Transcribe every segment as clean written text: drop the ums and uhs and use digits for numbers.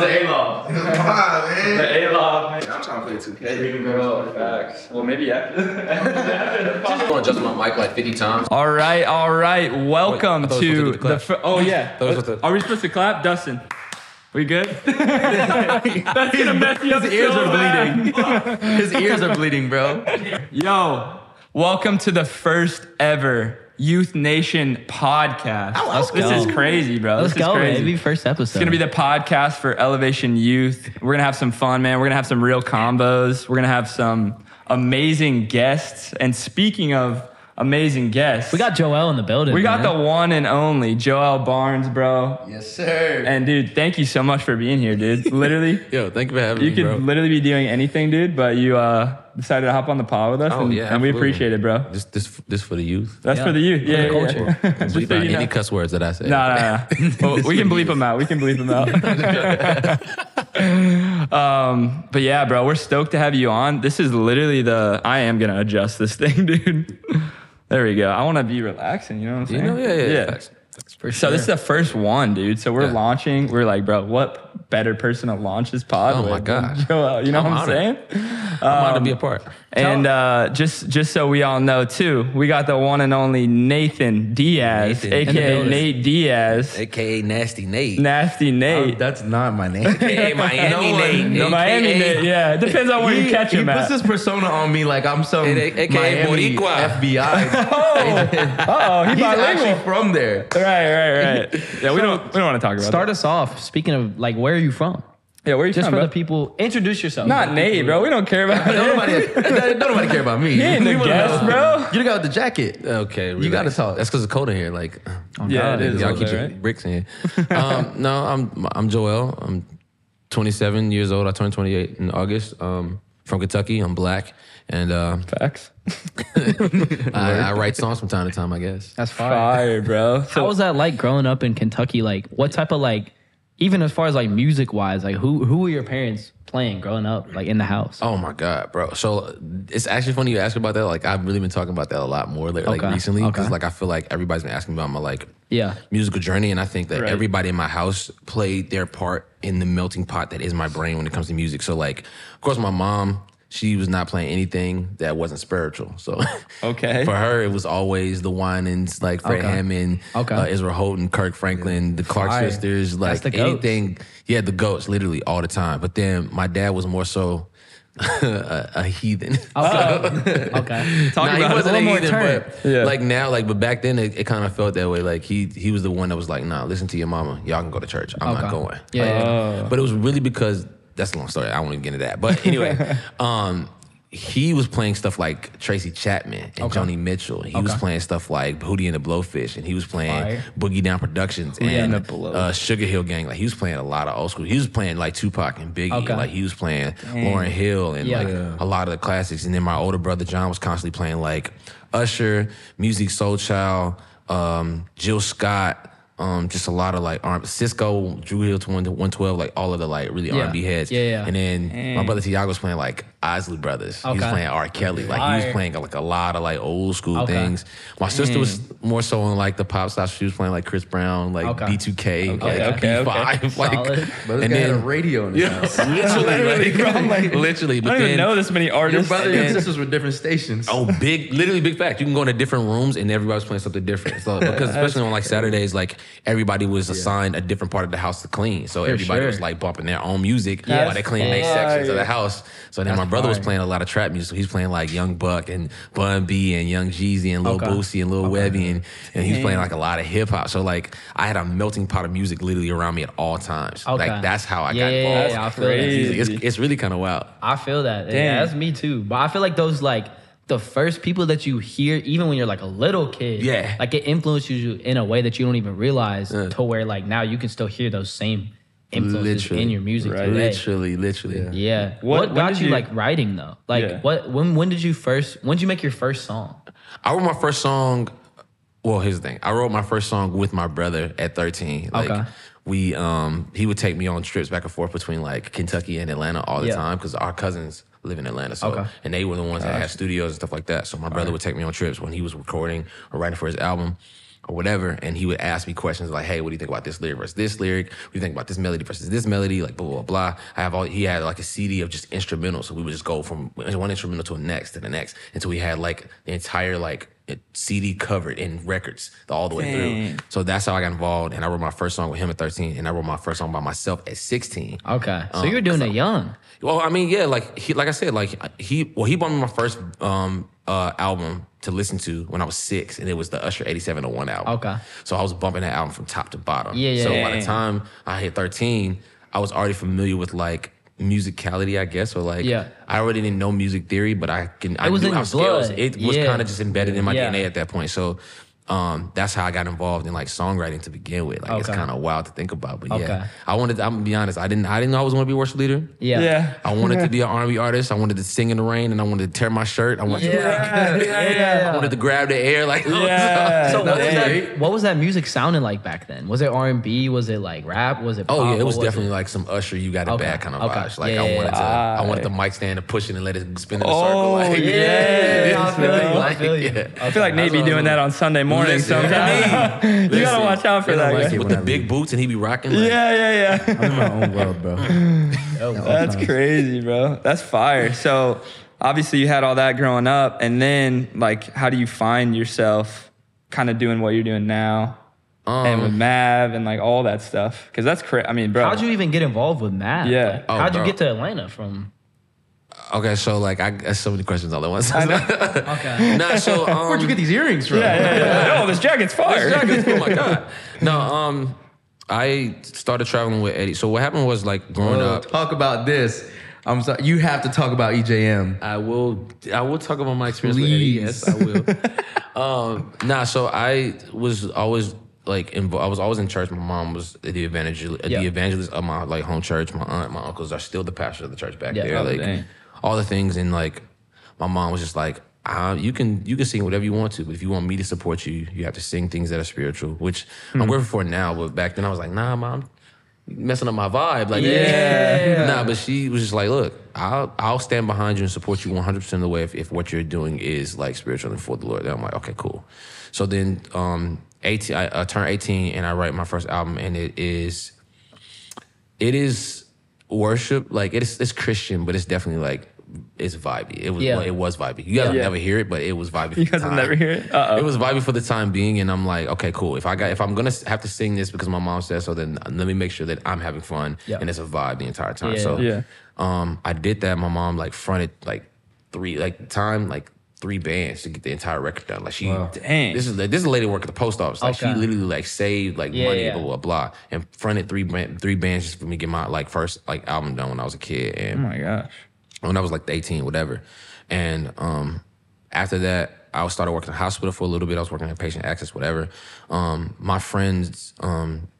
the A-Lob. Come on, man. The A-Lob, man. I'm trying to play 2K. Freaking girl, facts. Well, maybe after. I'm gonna adjust my mic like 50 times. All right. Welcome Wait, I thought to we were supposed to do the clap. oh yeah. That was what the- Are we supposed to clap, Dustin? We good? That's gonna mess you up. His ears so are bad. bleeding. His ears are bleeding, bro. Yo, welcome to the first ever Youth Nation podcast. This is crazy, bro. Let's this is go, crazy. baby. First episode. It's gonna be the podcast for Elevation Youth. We're gonna have some fun, man. We're gonna have some real combos. We're gonna have some amazing guests. And speaking of amazing guests, We got Joel in the building. we got man. the one and only Joel Barnes, bro. Yes, sir. And dude, thank you so much for being here, dude. Literally, Yo, thank you for having you me, could bro. literally be doing anything, dude, but you decided to hop on the pod with us, Oh, and, yeah, and we absolutely. appreciate it, bro. This for the youth. That's Yeah. for the youth. Yeah, the culture. Just Bleep so out you know. any cuss words that I say. No. Well, we can bleep them out. But yeah, bro, we're stoked to have you on. This is literally I am going to adjust this thing, dude. There we go. I want to be relaxing, you know what I'm You saying? know, yeah. Facts. For So this is the first one, dude. So we're Yeah. launching. We're like, bro, what better person to launch this pod Oh with my God. than Joel, you know I'm what I'm honored. saying? I'm honored to be a part. And just so we all know too, we got the one and only Nathan Diaz, Nathan. In the aka building. Nate Diaz, AKA Nasty Nate. Nasty Nate. That's not my name. AKA Miami Nate. No, Miami Nate, yeah. It depends on where you catch him He puts at. his persona on me like I'm some AKA Miami Boricua. FBI. Oh, he He's actually bilingual. from there. Right. Yeah, we don't want to talk about Start that. us off. Speaking of, like, where are you from? Yeah, where are you Just from, for bro? the people. Introduce yourself. Not Nate, bro. We don't care about it. Don't nobody care about me. He ain't the We wanna guest, know. bro. You the guy with the jacket. Okay, You gotta relax. talk. That's because it's cold in here. Like, Yeah, it is. y'all a keep little your bit, right? bricks in here. No, I'm Joel. I'm 27 years old. I turned 28 in August. From Kentucky. I'm black, and Facts. I write songs from time to time. I guess. That's fire. Fire, bro. How was that like growing up in Kentucky? Like, what type of, like, even as far as like music wise, like who were your parents playing growing up, like in the house? Oh my God, bro. So it's actually funny you ask about that. Like I've really been talking about that a lot more like Okay, recently because okay. like I feel like everybody's been asking about my like Yeah. musical journey, and I think that Right. everybody in my house played their part in the melting pot that is my brain when it comes to music. So like, of course, my mom, she was not playing anything that wasn't spiritual. So Okay. for her, it was always the Winans, like Fred Okay. Hammond, Okay. Israel Houghton, Kirk Franklin, the Clark Fire. sisters, like the goats. anything. Yeah, the goats, literally all the time. But then my dad was more so a heathen. Okay. Okay. Talk Nah, he about it. wasn't A little more heathen, turn. but Yeah. like now, like but back then it kind of felt that way. Like he was the one that was like, nah, listen to your mama. Y'all can go to church. I'm not Okay. going. Yeah. But it was really because that's a long story. I won't even get into that. But anyway, he was playing stuff like Tracy Chapman and Joni Mitchell. He was playing stuff like Hootie and the Blowfish, and he was playing Fire. Boogie Down Productions and and the Blow. Sugar Hill Gang. Like he was playing a lot of old school. He was playing like Tupac and Biggie. Okay. Like he was playing Lauryn Hill and Yeah. like a lot of the classics. And then my older brother John was constantly playing like Usher, Music Soul Child, Jill Scott. Just a lot of like Cisco, Drew Hill to 112, like all of the like really Yeah. R&B heads. Yeah. And then my brother Tiago was playing like Isley Brothers. He was Okay. playing R. Kelly. Like he Fire. was playing like a lot of like old school Okay. things. My sister was more so on like the pop stuff. She was playing like Chris Brown, like Okay. B2K, like okay. B5. Like, Solid. But this and guy had a then radio in his house. literally, literally. I But don't even then know this many Your artists. brother And and then- sisters were different stations. Oh, literally big fact. You can go into different rooms and everybody's playing something different. So because especially on like Saturdays, like everybody was assigned a different part of the house to clean. So everybody sure. was like bumping their own music Yeah. while they clean their That's sections of the fire. house. So then my brother was playing a lot of trap music. So he's playing like Young Buck and Bun B and Young Jeezy and Lil Okay. Boosie and Lil Webby and he was playing like a lot of hip hop. So like I had a melting pot of music literally around me at all times. Okay. Like that's how I Yeah, got yeah, involved. yeah, I feel that. crazy. It's really kind of wild. I feel that. Damn. Yeah, that's me too. But I feel like those like the first people that you hear, even when you're like a little kid, Yeah. like it influences you in a way that you don't even realize to where like now you can still hear those same influences Literally. in your music Right. today. Literally. Yeah. What- What when got did you you- like writing though? Like Yeah. when did you make your first song? I wrote my first song. Well, here's the thing. I wrote my first song with my brother at 13. Like Okay. we, he would take me on trips back and forth between like Kentucky and Atlanta all the Yeah. time because our cousins live in Atlanta. So Okay. and they were the ones that had studios and stuff like that. So my brother would take me on trips when he was recording or writing for his album. or whatever, and he would ask me questions like, "Hey, what do you think about this lyric versus this lyric? What do you think about this melody versus this melody?" Like blah blah blah. He had like a CD of just instrumentals, so we would just go from one instrumental to the next until we had like the entire like CD covered in records all the way through. So that's how I got involved, and I wrote my first song with him at 13, and I wrote my first song by myself at 16. Okay, so you were doing it young. Well, I mean, yeah, like I said, he bought me my first album to listen to when I was 6, and it was the Usher 8701 album. Okay. So I was bumping that album from top to bottom. Yeah. So by the time I hit 13, I was already familiar with like musicality, I guess, or like I already didn't know music theory, but I was knew in how your scales. blood. It was kind of just embedded in my Yeah. DNA at that point. So that's how I got involved in like songwriting to begin with. Like it's kind of wild to think about, but yeah, I'm gonna be honest. I didn't know I was gonna be a worship leader. Yeah. I wanted to be an R&B artist. I wanted to sing in the rain, and I wanted to tear my shirt. I wanted to I wanted to grab the air like. So what was that music sounding like back then? Was it R&B? Was it like rap? Was it pop? Oh yeah, it was What definitely like some Usher, You Got It Bad kind of vibes. Like Yeah, I wanted the mic stand to push it and let it spin in a circle. Oh, Like, yeah. I feel you. yeah. I feel like Nate be doing that on Sunday mornings Listen, sometimes. You gotta watch out for that. like guy. it. With when the I big leave. boots and he be rocking. Like, Yeah. I'm in my own world, bro. That's crazy, bro. That's fire. So obviously you had all that growing up, and then like, how do you find yourself kind of doing what you're doing now, and with Mav and like all that stuff? Because that's crazy. I mean, bro. How'd you even get involved with Matt? Yeah. Like, Oh, how'd you bro. get to Atlanta from? Okay, so like I got so many questions all at once. Okay. Nah, so Where'd you get these earrings from? No, this jacket's fire. oh my god. No, I started traveling with Eddie. So what happened was like growing up. Talk about this. I'm sorry. You have to talk about E EJM. I will talk about my experience with Eddie. Yes, I will. So I was always like I was always in church. My mom was the evangelist of my like home church. My aunt, my uncles are still the pastor of the church back there. Oh, Like dang. all the things, and like my mom was just like, you can sing whatever you want to, but if you want me to support you, you have to sing things that are spiritual, which I'm grateful for now. But back then I was like, nah, mom, messing up my vibe. Like, nah, but she was just like, look, I'll stand behind you and support you 100% of the way if what you're doing is like spiritual and for the Lord. Then I'm like, okay, cool. So then, 18, I turned 18 and I write my first album, and it is worship. Like it's Christian, but it's definitely like it's vibey. It was vibey. You guys will never hear it, but it was vibey. You guys will never hear it? Uh-oh. It was vibey for the time being, and I'm like, okay, cool. If I'm gonna have to sing this because my mom says so, then let me make sure that I'm having fun and it's a vibe the entire time. I did that. My mom like fronted like three bands to get the entire record done. Like Dang. this is a lady working at the post office. Like she literally like saved like money, blah blah blah, and fronted three bands just for me to get my like first like album done when I was a kid. And Oh my gosh. when I was like 18, whatever. And after that, I started working in the hospital for a little bit. I was working in patient access, whatever. My friend's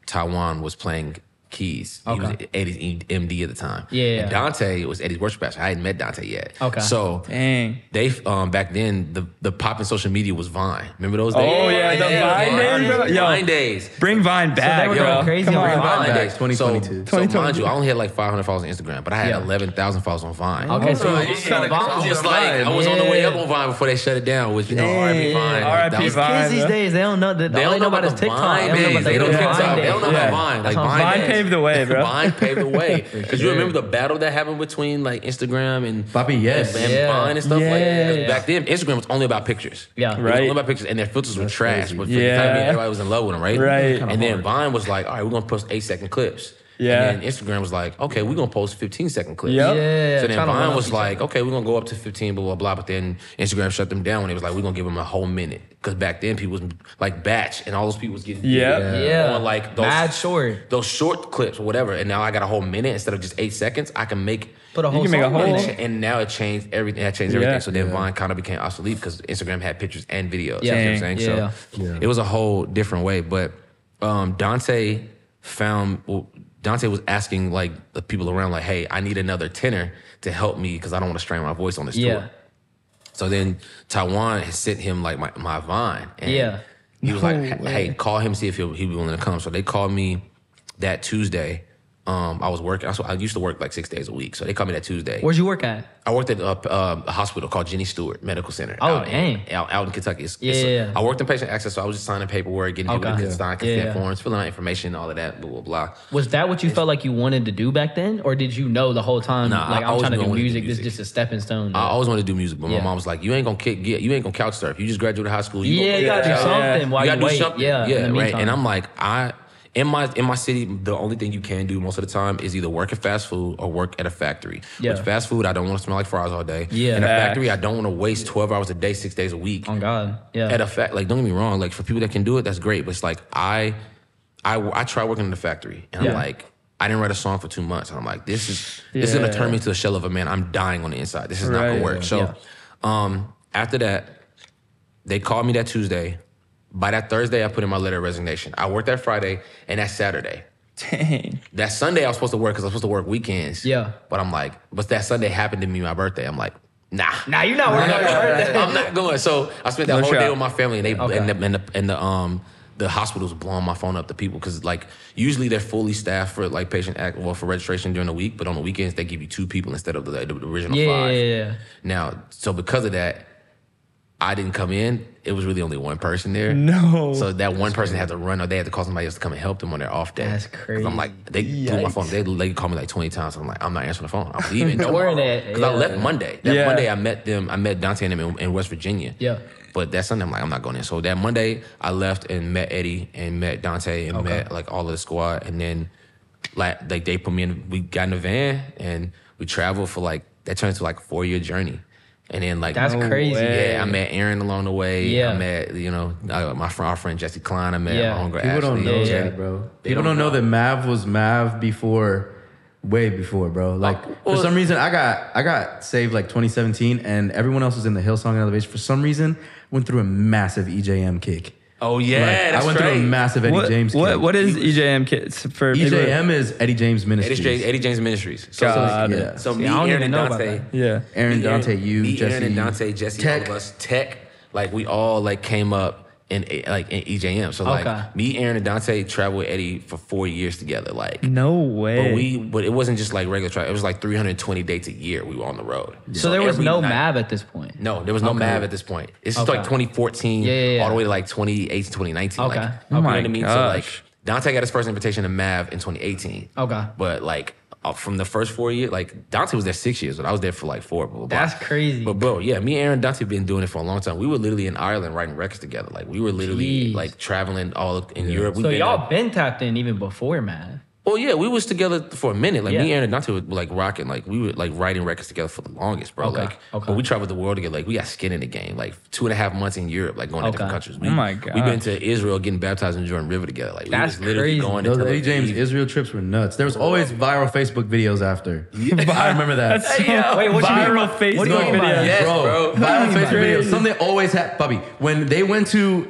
Taiwan was playing keys. He was Eddie's MD at the time. And Dante was Eddie's worship pastor. I hadn't met Dante yet. So Dang. they back then the pop in social media was Vine. Remember those days? Oh yeah, the Vine days, bro. Yo, Vine days. bring Vine back, they were going bro. crazy Come on on. Vine. Vine days. 2022. So mind you, I only had like 500 followers on Instagram, but I had 11,000 followers on Vine. Okay, so it's kinda Vine- Just like I was on the way up on Vine before they shut it down, which R.I.P. Vine. R.I.P. That was- Vine. kids these days, they don't know that. They don't know about his the TikTok. Vine days. They don't know Vine TikTok. They days. don't know about Vine. Like That's what Vine Vine days. paved the way, bro. Vine paved the way. Because you remember the battle that happened between like Instagram and Papi, yes. and Vine and stuff like that. 'Cause back then, Instagram was only about pictures. Yeah. It was Right. only about pictures, and their filters were trash. crazy. But for the time being, everybody was in love with them, right? Right. And then Vine was like, all right, we're gonna post 8-second clips. Yeah. And then Instagram was like, okay, we're gonna post 15-second clips. Yep. Yeah, So then trying to Vine one-up was each like, okay, we're gonna go up to 15, blah, blah, blah. But then Instagram shut them down when it was like, we're gonna give them a whole minute. Because back then people was like batch, and all those people was getting Yeah. on like those Mad short. those short clips or whatever. And now I got a whole minute instead of just 8 seconds. I can make Put a whole can make a song whole- in and, it. and now it changed everything. That changed Yeah. everything. So then Vine kind of became obsolete because Instagram had pictures and videos. Yeah. You know what I'm saying? Yeah. So it was a whole different way. But Dante Dante was asking like the people around, like, hey, I need another tenor to help me because I don't want to strain my voice on this tour. So then Taiwan had sent him like my Vine. And he was like, hey, call him, see if he'll be willing to come. So they called me that Tuesday. I was working. I used to work like 6 days a week, so they called me that Tuesday. Where'd you work at? I worked at a hospital called Jenny Stewart Medical Center. Oh, out dang. Out in Kentucky. Yeah. I worked in patient access, so I was just signing paperwork, getting people to sign consent forms, filling out information, all of that, blah, blah, blah. Was that what you felt like you wanted to do back then? Or did you know the whole time, Nah, like, I I'm always trying to knew I do wanted to do music, this is music. just a stepping stone? I always wanted to do music, but my Yeah. mom was like, you ain't gonna couch surf. You just graduated high school. You Yeah, you gotta do something while you you gotta do wait. something. Yeah, in the right. meantime. And I'm like, in my city, the only thing you can do most of the time is either work at fast food or work at a factory. Yeah. With fast food, I don't want to smell like fries all day. Yeah. In a Facts. factory, I don't want to waste 12 hours a day, 6 days a week. Oh, God. Yeah. At a fact, like, don't get me wrong, like, for people that can do it, that's great. But it's like, I tried working in the factory, and I'm Yeah. like, I didn't write a song for 2 months. And I'm like, this is gonna turn me into a shell of a man. I'm dying on the inside. This is not gonna Right. work. So after that, they called me that Tuesday. By that Thursday, I put in my letter of resignation. I worked that Friday and that Saturday. Dang. That Sunday I was supposed to work because I was supposed to work weekends. Yeah. But I'm like, but that Sunday happened to be my birthday. I'm like, nah. Nah, you're not working on your birthday. I'm not going. So I spent that No whole shot. day with my family, and they Okay. the hospital's blowing my phone up to people because like usually they're fully staffed for like for registration during the week, but on the weekends they give you 2 people instead of the original 5. Yeah. Now, so because of that, I didn't come in. It was really only one person there. No. So that one person had to run, or they had to call somebody else to come and help them on their off day. That's 'Cause I'm like, they blew my Yikes. phone. They called me like 20 times. I'm like, I'm not answering the phone. I'm leaving Where tomorrow. that- Because I yeah. left Monday. That Yeah. Monday I met them. I met Dante and them in West Virginia. Yeah. But that Sunday I'm like, I'm not going in. So that Monday I left and met Eddie and met Dante and met like all of the squad. And then like they put me in. We got in a van and we traveled for like that turned into like a 4-year journey. And then like That's crazy. way. yeah, I met Aaron along the way. Yeah. I met our friend Jesse Klein. I met Yeah. my homegirl People don't Ashley. know Yeah. that, bro. They People don't don't know know. that Mav was Mav way before, bro. Like well- for some reason, I got saved like 2017, and everyone else was in the Hillsong and Elevation. For some reason, went through a massive EJM kick. Oh yeah, Like, that's I went through a right. massive Eddie James kick. What is EJM kids for people? EJM is Eddie James Ministries. Eddie James Ministries. So, God. Yeah. so See, me, I don't Aaron, even and know about Dante. that. Yeah. Aaron, me, Dante, you, me, Jesse, Aaron and Dante, Jesse, Tech. all of us, Tech. Like we all like came up in EJM. So like Okay. me, Aaron, and Dante traveled with Eddie for 4 years together. Like. No way. But it wasn't just like regular travel. It was like 320 dates a year we were on the road. So there was every no night- Mav at this point. No, there was no Okay. Mav at this point. It's just Okay. like 2014 Yeah. all the way to like 2018, 2019. Okay. Like, Oh you know my what I mean? So gosh. like Dante got his first invitation to Mav in 2018. Okay. But like from the first 4 years, like Dante was there 6 years, but I was there for like 4. Blah, blah, blah. That's crazy. But bro, yeah, me and Aaron Dante been doing it for a long time. We were literally in Ireland writing records together. Like we were literally Jeez. like traveling all in Europe. So y'all been tapped in even before Mav. Oh yeah, we was together for a minute. Like Yeah. me, Aaron, and Dante were like rocking. Like we were like writing records together for the longest, bro. Okay, Like, okay. but we traveled the world together. Like we got skin in the game. Like 2.5 months in Europe, like going to different Okay. countries. Oh my We've been gosh. to Israel, getting baptized in Jordan River together. Like we That's was literally crazy. going Those into Eddie like, James Israel trips were nuts. There was always viral Facebook videos after. I remember that. That's so Wait, what you mean viral by- Facebook what do you mean by videos. that? Yes, bro. Viral That's Facebook videos. crazy. Something always had, Bobby. When they went to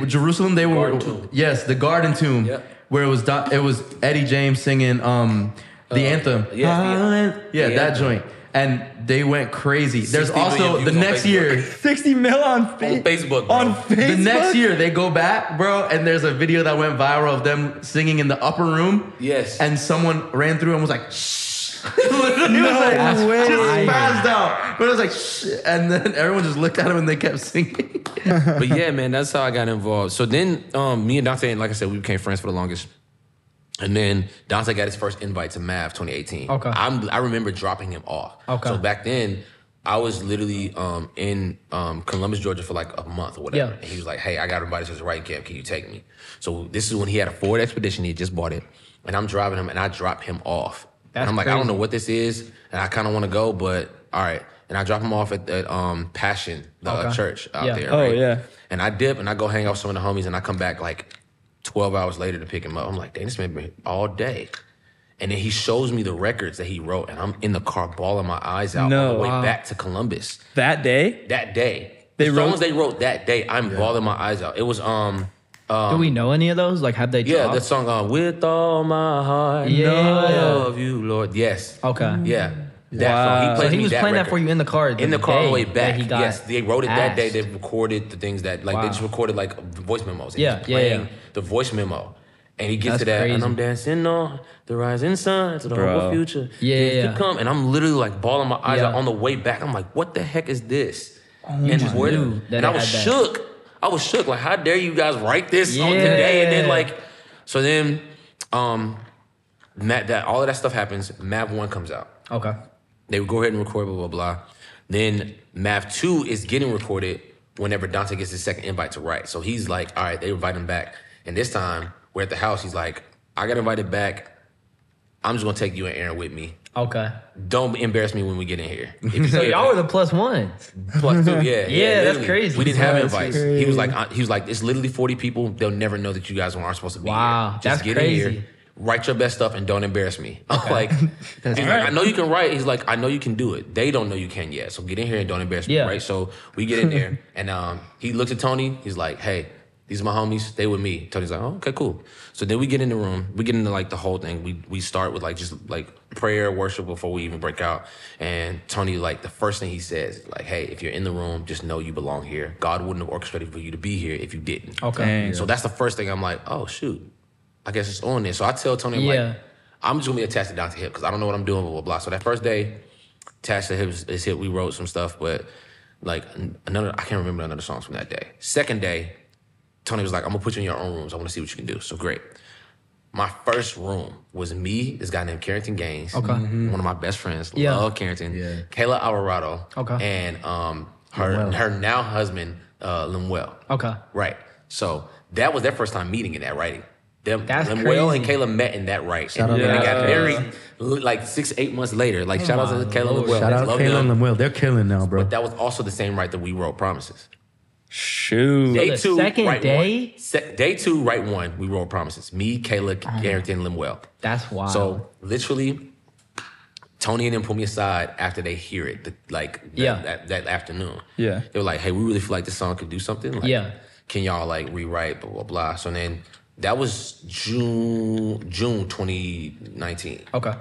Jerusalem, they were Garden Tomb. yes, the Garden Tomb, Yep. where it was Eddie James singing the anthem. yeah, That joint. And they went crazy. There's 60 million also the views on next Facebook. year. 60 mil on Facebook, bro. On Facebook. The next year they go back, bro, and there's a video that went viral of them singing in the upper room. Yes. And someone ran through and was like, shh. Literally was like, way. just spazzed out. But it was like, shh. And then everyone just looked at him and they kept singing. But yeah, man, that's how I got involved. So then me and Dante, like I said, we became friends for the longest. And then Dante got his first invite to Mav 2018. Okay. I remember dropping him off. Okay. So back then, I was literally in Columbus, Georgia for like a month or whatever. Yeah. And he was like, hey, I got invited to this writing camp. Can you take me? So this is when he had a Ford Expedition. He had just bought it. And I'm driving him and I drop him off. That's and I'm like, I don't crazy. know what this is. And I kind of want to go, but all right. And I drop him off at Passion, the Okay. church out Yeah. there. Oh, right? yeah. And I dip and I go hang out with some of the homies and I come back like 12 hours later to pick him up. I'm like, dang, this man been here all day. And then he shows me the records that he wrote, and I'm in the car bawling my eyes out on the way back to Columbus. That day? That day. They the wrote- songs they wrote that day, I'm bawling my eyes out. It was Do we know any of those? Like, have they yeah, dropped? that song With All My Heart, Yeah. I love you, Lord. Yes. Okay. Yeah. That Wow. song. He So played he me was that playing that record. for you in the car. In the car on the way day back. that he got Yes, they wrote it that day. asked. They recorded the things that, like, Wow. they just recorded, like, voice memos. They Yeah, just yeah, playing yeah. the voice memo. And he gets That's to that, crazy. and I'm dancing on the rising sun to the Bro. humble future. Yeah, Yet yeah. to come. And I'm literally like bawling my eyes Yeah. out on the way back. I'm like, what the heck is this? You and just where the- knew that and I it was had that. shook. I was shook. Like, how dare you guys write this on Yeah. today? And then like, so then, Matt, that all of that stuff happens. Mav 1 comes out. Okay. They would go ahead and record, blah, blah, blah. Then Mav 2 is getting recorded whenever Dante gets his second invite to write. So he's like, all right, they invite him back. And this time, we're at the house. He's like, I got invited back. I'm just going to take you and Aaron with me. Okay. Don't embarrass me when we get in here. If you So can. y'all were the plus ones. Plus 2, yeah. Yeah, that's literally. crazy. We didn't have That's invites. crazy. He was like, it's literally 40 people. They'll never know that you guys aren't supposed to be Wow, here. Just that's get crazy. in here, write your best stuff, and don't embarrass me. I'm like, he's like, I know you can write. He's like, I know you can do it. They don't know you can yet. So get in here and don't embarrass me, Yeah. right? So we get in there, and he looks at Tony. He's like, hey, these are my homies. Stay with me. Tony's like, oh, okay, cool. So then we get in the room. We get into like the whole thing. We start with like just like prayer, worship before we even break out. And Tony, like the first thing he says, like, hey, if you're in the room, just know you belong here. God wouldn't have orchestrated for you to be here if you didn't. Okay. Dang. So that's the first thing I'm like, oh shoot, I guess it's on there. So I tell Tony, I'm Yeah. like, I'm just gonna be attached to Dante Hip because I don't know what I'm doing, blah, blah, blah. So that first day, attached to his hip, we wrote some stuff, but like I can't remember another songs from that day. Second day, Tony was like, I'm gonna put you in your own rooms. I wanna see what you can do. So great. My first room was me, this guy named Carrington Gaines. Okay. One of my best friends. Yeah. Love Carrington. Yeah. Kayla Alvarado. Okay. And her now husband, Lemuel. Okay. Right. So that was their first time meeting in that writing. That's Lemuel crazy. and Kayla met in that right. Shout And out they to got Kayla. married like 6-8 months later. Like shout out to my Kayla Lord. Lemuel. Shout out Love Kayla them. and Lemuel. They're killing now, bro. But that was also the same right that we wrote Promises. Shoot. Day the 2, second write day? 1. Day 2, write 1. We wrote Promises. Me, Kayla, Carrington, Lemuel. That's wild. So literally, Tony and them pull me aside after they hear it, that afternoon. Yeah. They were like, hey, we really feel like this song could do something. Like, Yeah. Can y'all like rewrite, blah, blah, blah. So then that was June 2019. Okay.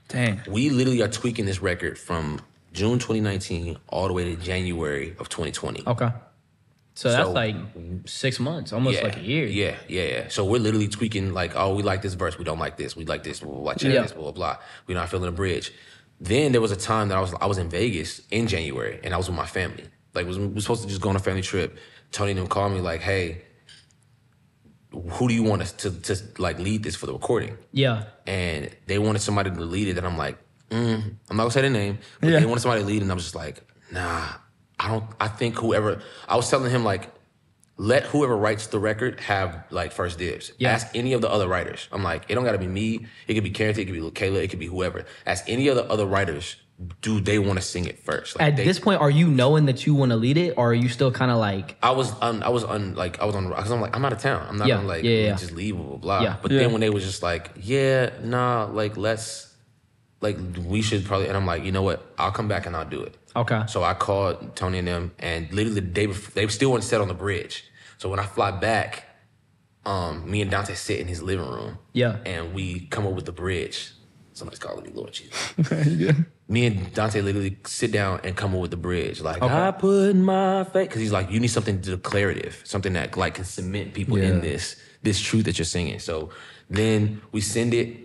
Dang. We literally are tweaking this record from June 2019 all the way to January of 2020. Okay. So that's So- like 6 months, almost like a year. Yeah. So we're literally tweaking like, oh, we like this verse, we don't like this, we like this, blah, blah, blah, check Yeah. this, blah, blah, blah. We're not feeling the bridge. Then there was a time that I was in Vegas in January and I was with my family. Like we were supposed to just go on a family trip. Tony and them called me like, hey, who do you want us to like lead this for the recording? Yeah. And they wanted somebody to lead it, and I'm like, I'm not gonna say their name, but Yeah. they wanted somebody to lead, and I was just like, nah, I think whoever, I was telling him like, let whoever writes the record have like first dibs. Yeah. Ask any of the other writers. I'm like, it don't gotta be me, it could be Carrington, it could be Kayla, it could be whoever. Ask any of the other writers, do they wanna sing it first? Like, At this point, are you knowing that you want to lead it, or are you still kind of like, I was on, because I'm like, I'm out of town. I'm not Yeah, gonna like yeah. just leave, blah, blah, blah. Yeah. But Yeah. then when they was just like, yeah, nah, like we should probably, and I'm like, you know what? I'll come back and I'll do it. okay. So I called Tony and them, and literally the day before, they still weren't set on the bridge. So when I fly back, me and Dante sit in his living room. Yeah. And we come up with the bridge. Somebody's calling me, Lord Jesus. Me and Dante literally sit down and come up with the bridge. Like, Okay. I put my faith. Because he's like, you need something declarative, something that like can cement people in this truth that you're singing. So then we send it,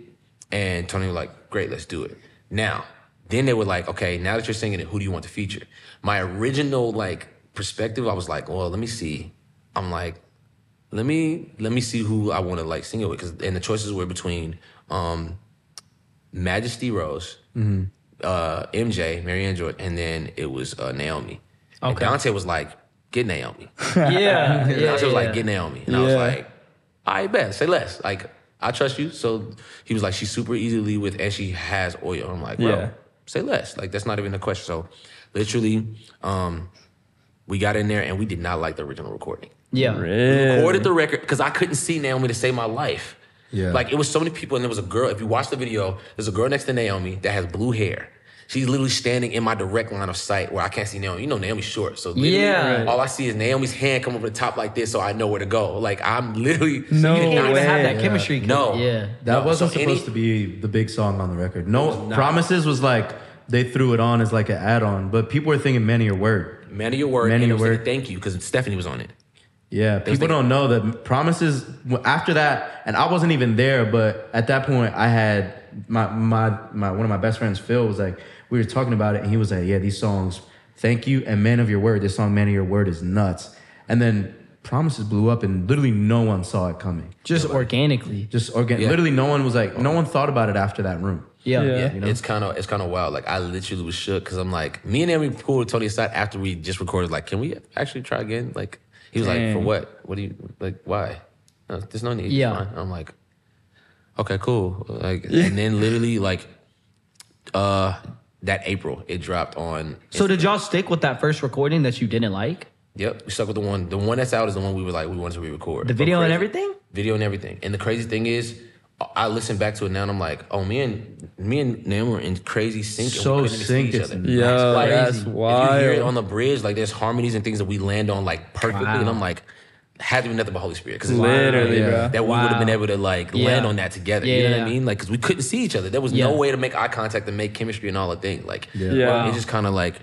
and Tony was like, great, let's do it. Now, then they were like, okay, now that you're singing it, who do you want to feature? My original like perspective, I was like, well, let me see. I'm like, let me see who I want to like sing it with. And the choices were between Majesty Rose, MJ, Marianne Jordan, and then it was Naomi. And Okay. Dante was like, get Naomi. Yeah. Dante was like, get Naomi. And I was Yeah. like, I bet, say less. Like, I trust you. So he was like, she's super easy to lead with and she has oil. I'm like, bro, Yeah. say less. Like, that's not even a question. So literally, we got in there and we did not like the original recording. Yeah. Really? Recorded the record because I couldn't see Naomi to save my life. Yeah. Like, it was so many people, and there was a girl. If you watch the video, there's a girl next to Naomi that has blue hair. She's literally standing in my direct line of sight where I can't see Naomi. You know Naomi's short, so literally Yeah. all I see is Naomi's hand come over the top like this, so I know where to go. Like, I'm literally No You can't even have way. that chemistry. No. Yeah. That No, wasn't so supposed any- to be the big song on the record. No, was not. Promises was like they threw it on as like an add-on, but people were thinking "Man of Your Word." Man of Your Word, Man of and Your it was like, Word. thank you, because Stephanie was on it. Yeah, people don't know that Promises after that, and I wasn't even there, but at that point I had my one of my best friends, Phil, was like, we were talking about it, and he was like, yeah, these songs, Thank You and Man of Your Word, this song Man of Your Word is nuts. And then Promises blew up, and literally no one saw it coming. Just organically. Literally no one was like, no one thought about it after that room. Yeah. You know? It's kind of wild. Like I literally was shook because I'm like, me and him recorded Tony aside after we just recorded. Like, can we actually try again? Like, he was like, for what? What do you like? Why? No, there's no need. Yeah. It's fine. I'm like, okay, cool. Like, and then literally like, that April it dropped on. So did Instagram. y'all stick with that first recording that you didn't like? Yep, we stuck with the one. The one that's out is the one we were like we wanted to re-record. The video and everything? Video and everything. And the crazy thing is, I listen back to it now and I'm like, oh, me and Nam were in crazy sync. So and we couldn't even see each synced. other. Yo, That's that's crazy. wild. If you hear it on the bridge, like there's harmonies and things that we land on like perfectly, and I'm like, had to be nothing but Holy Spirit, because Literally, yeah. bro. that we would have been able to like land on that together. Yeah, You know what yeah. I mean? Like, because we couldn't see each other. There was Yeah. no way to make eye contact and make chemistry and all the things. Like, Yeah. it just kind of like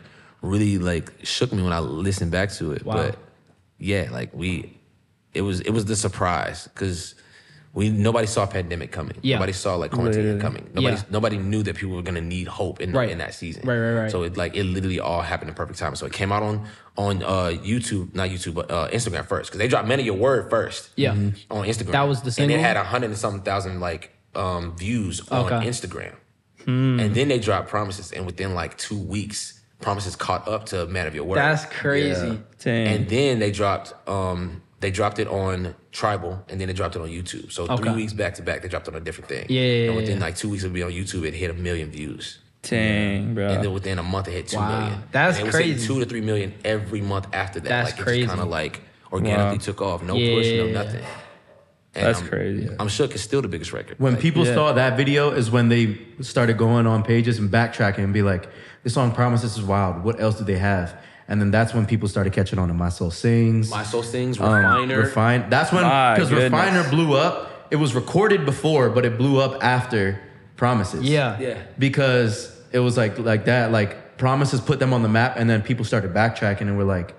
really like shook me when I listened back to it. Wow. But yeah, like it was the surprise because. Nobody saw a pandemic coming. Yeah. Nobody saw like quarantine Literally. coming. Yeah. Nobody knew that people were gonna need hope in that season. Right. So it literally all happened in perfect time. So it came out on YouTube, not YouTube, but Instagram first, because they dropped Man of Your Word first. Yeah. On Instagram. That was the single? And it had 100 and something thousand like views on Okay. Instagram. And then they dropped Promises, and within like 2 weeks, Promises caught up to Man of Your Word. That's crazy. Dang. And then they dropped it on Tribal, and then they dropped it on YouTube. So 3 weeks back to back, they dropped it on a different thing. Yeah. And within like 2 weeks of being on YouTube, it hit 1 million views. Dang, bro. And then within a month, it hit 2 Wow. million. That's and it was hitting crazy. 2 to 3 million every month after that. That's like it crazy. just kind of like organically Wow. took off. No push, no Yeah. nothing. And That's crazy. I'm shook. It's still the biggest record. When Like, people Yeah. saw that video is when they started going on pages and backtracking and be like, this song Promises is wild. What else do they have? And then that's when people started catching on to My Soul Sings. My Soul Sings, Refiner. Refine. That's when, My because goodness. Refiner blew up. It was recorded before, but it blew up after Promises. Yeah. Because it was like that. Like Promises put them on the map, and then people started backtracking and were like,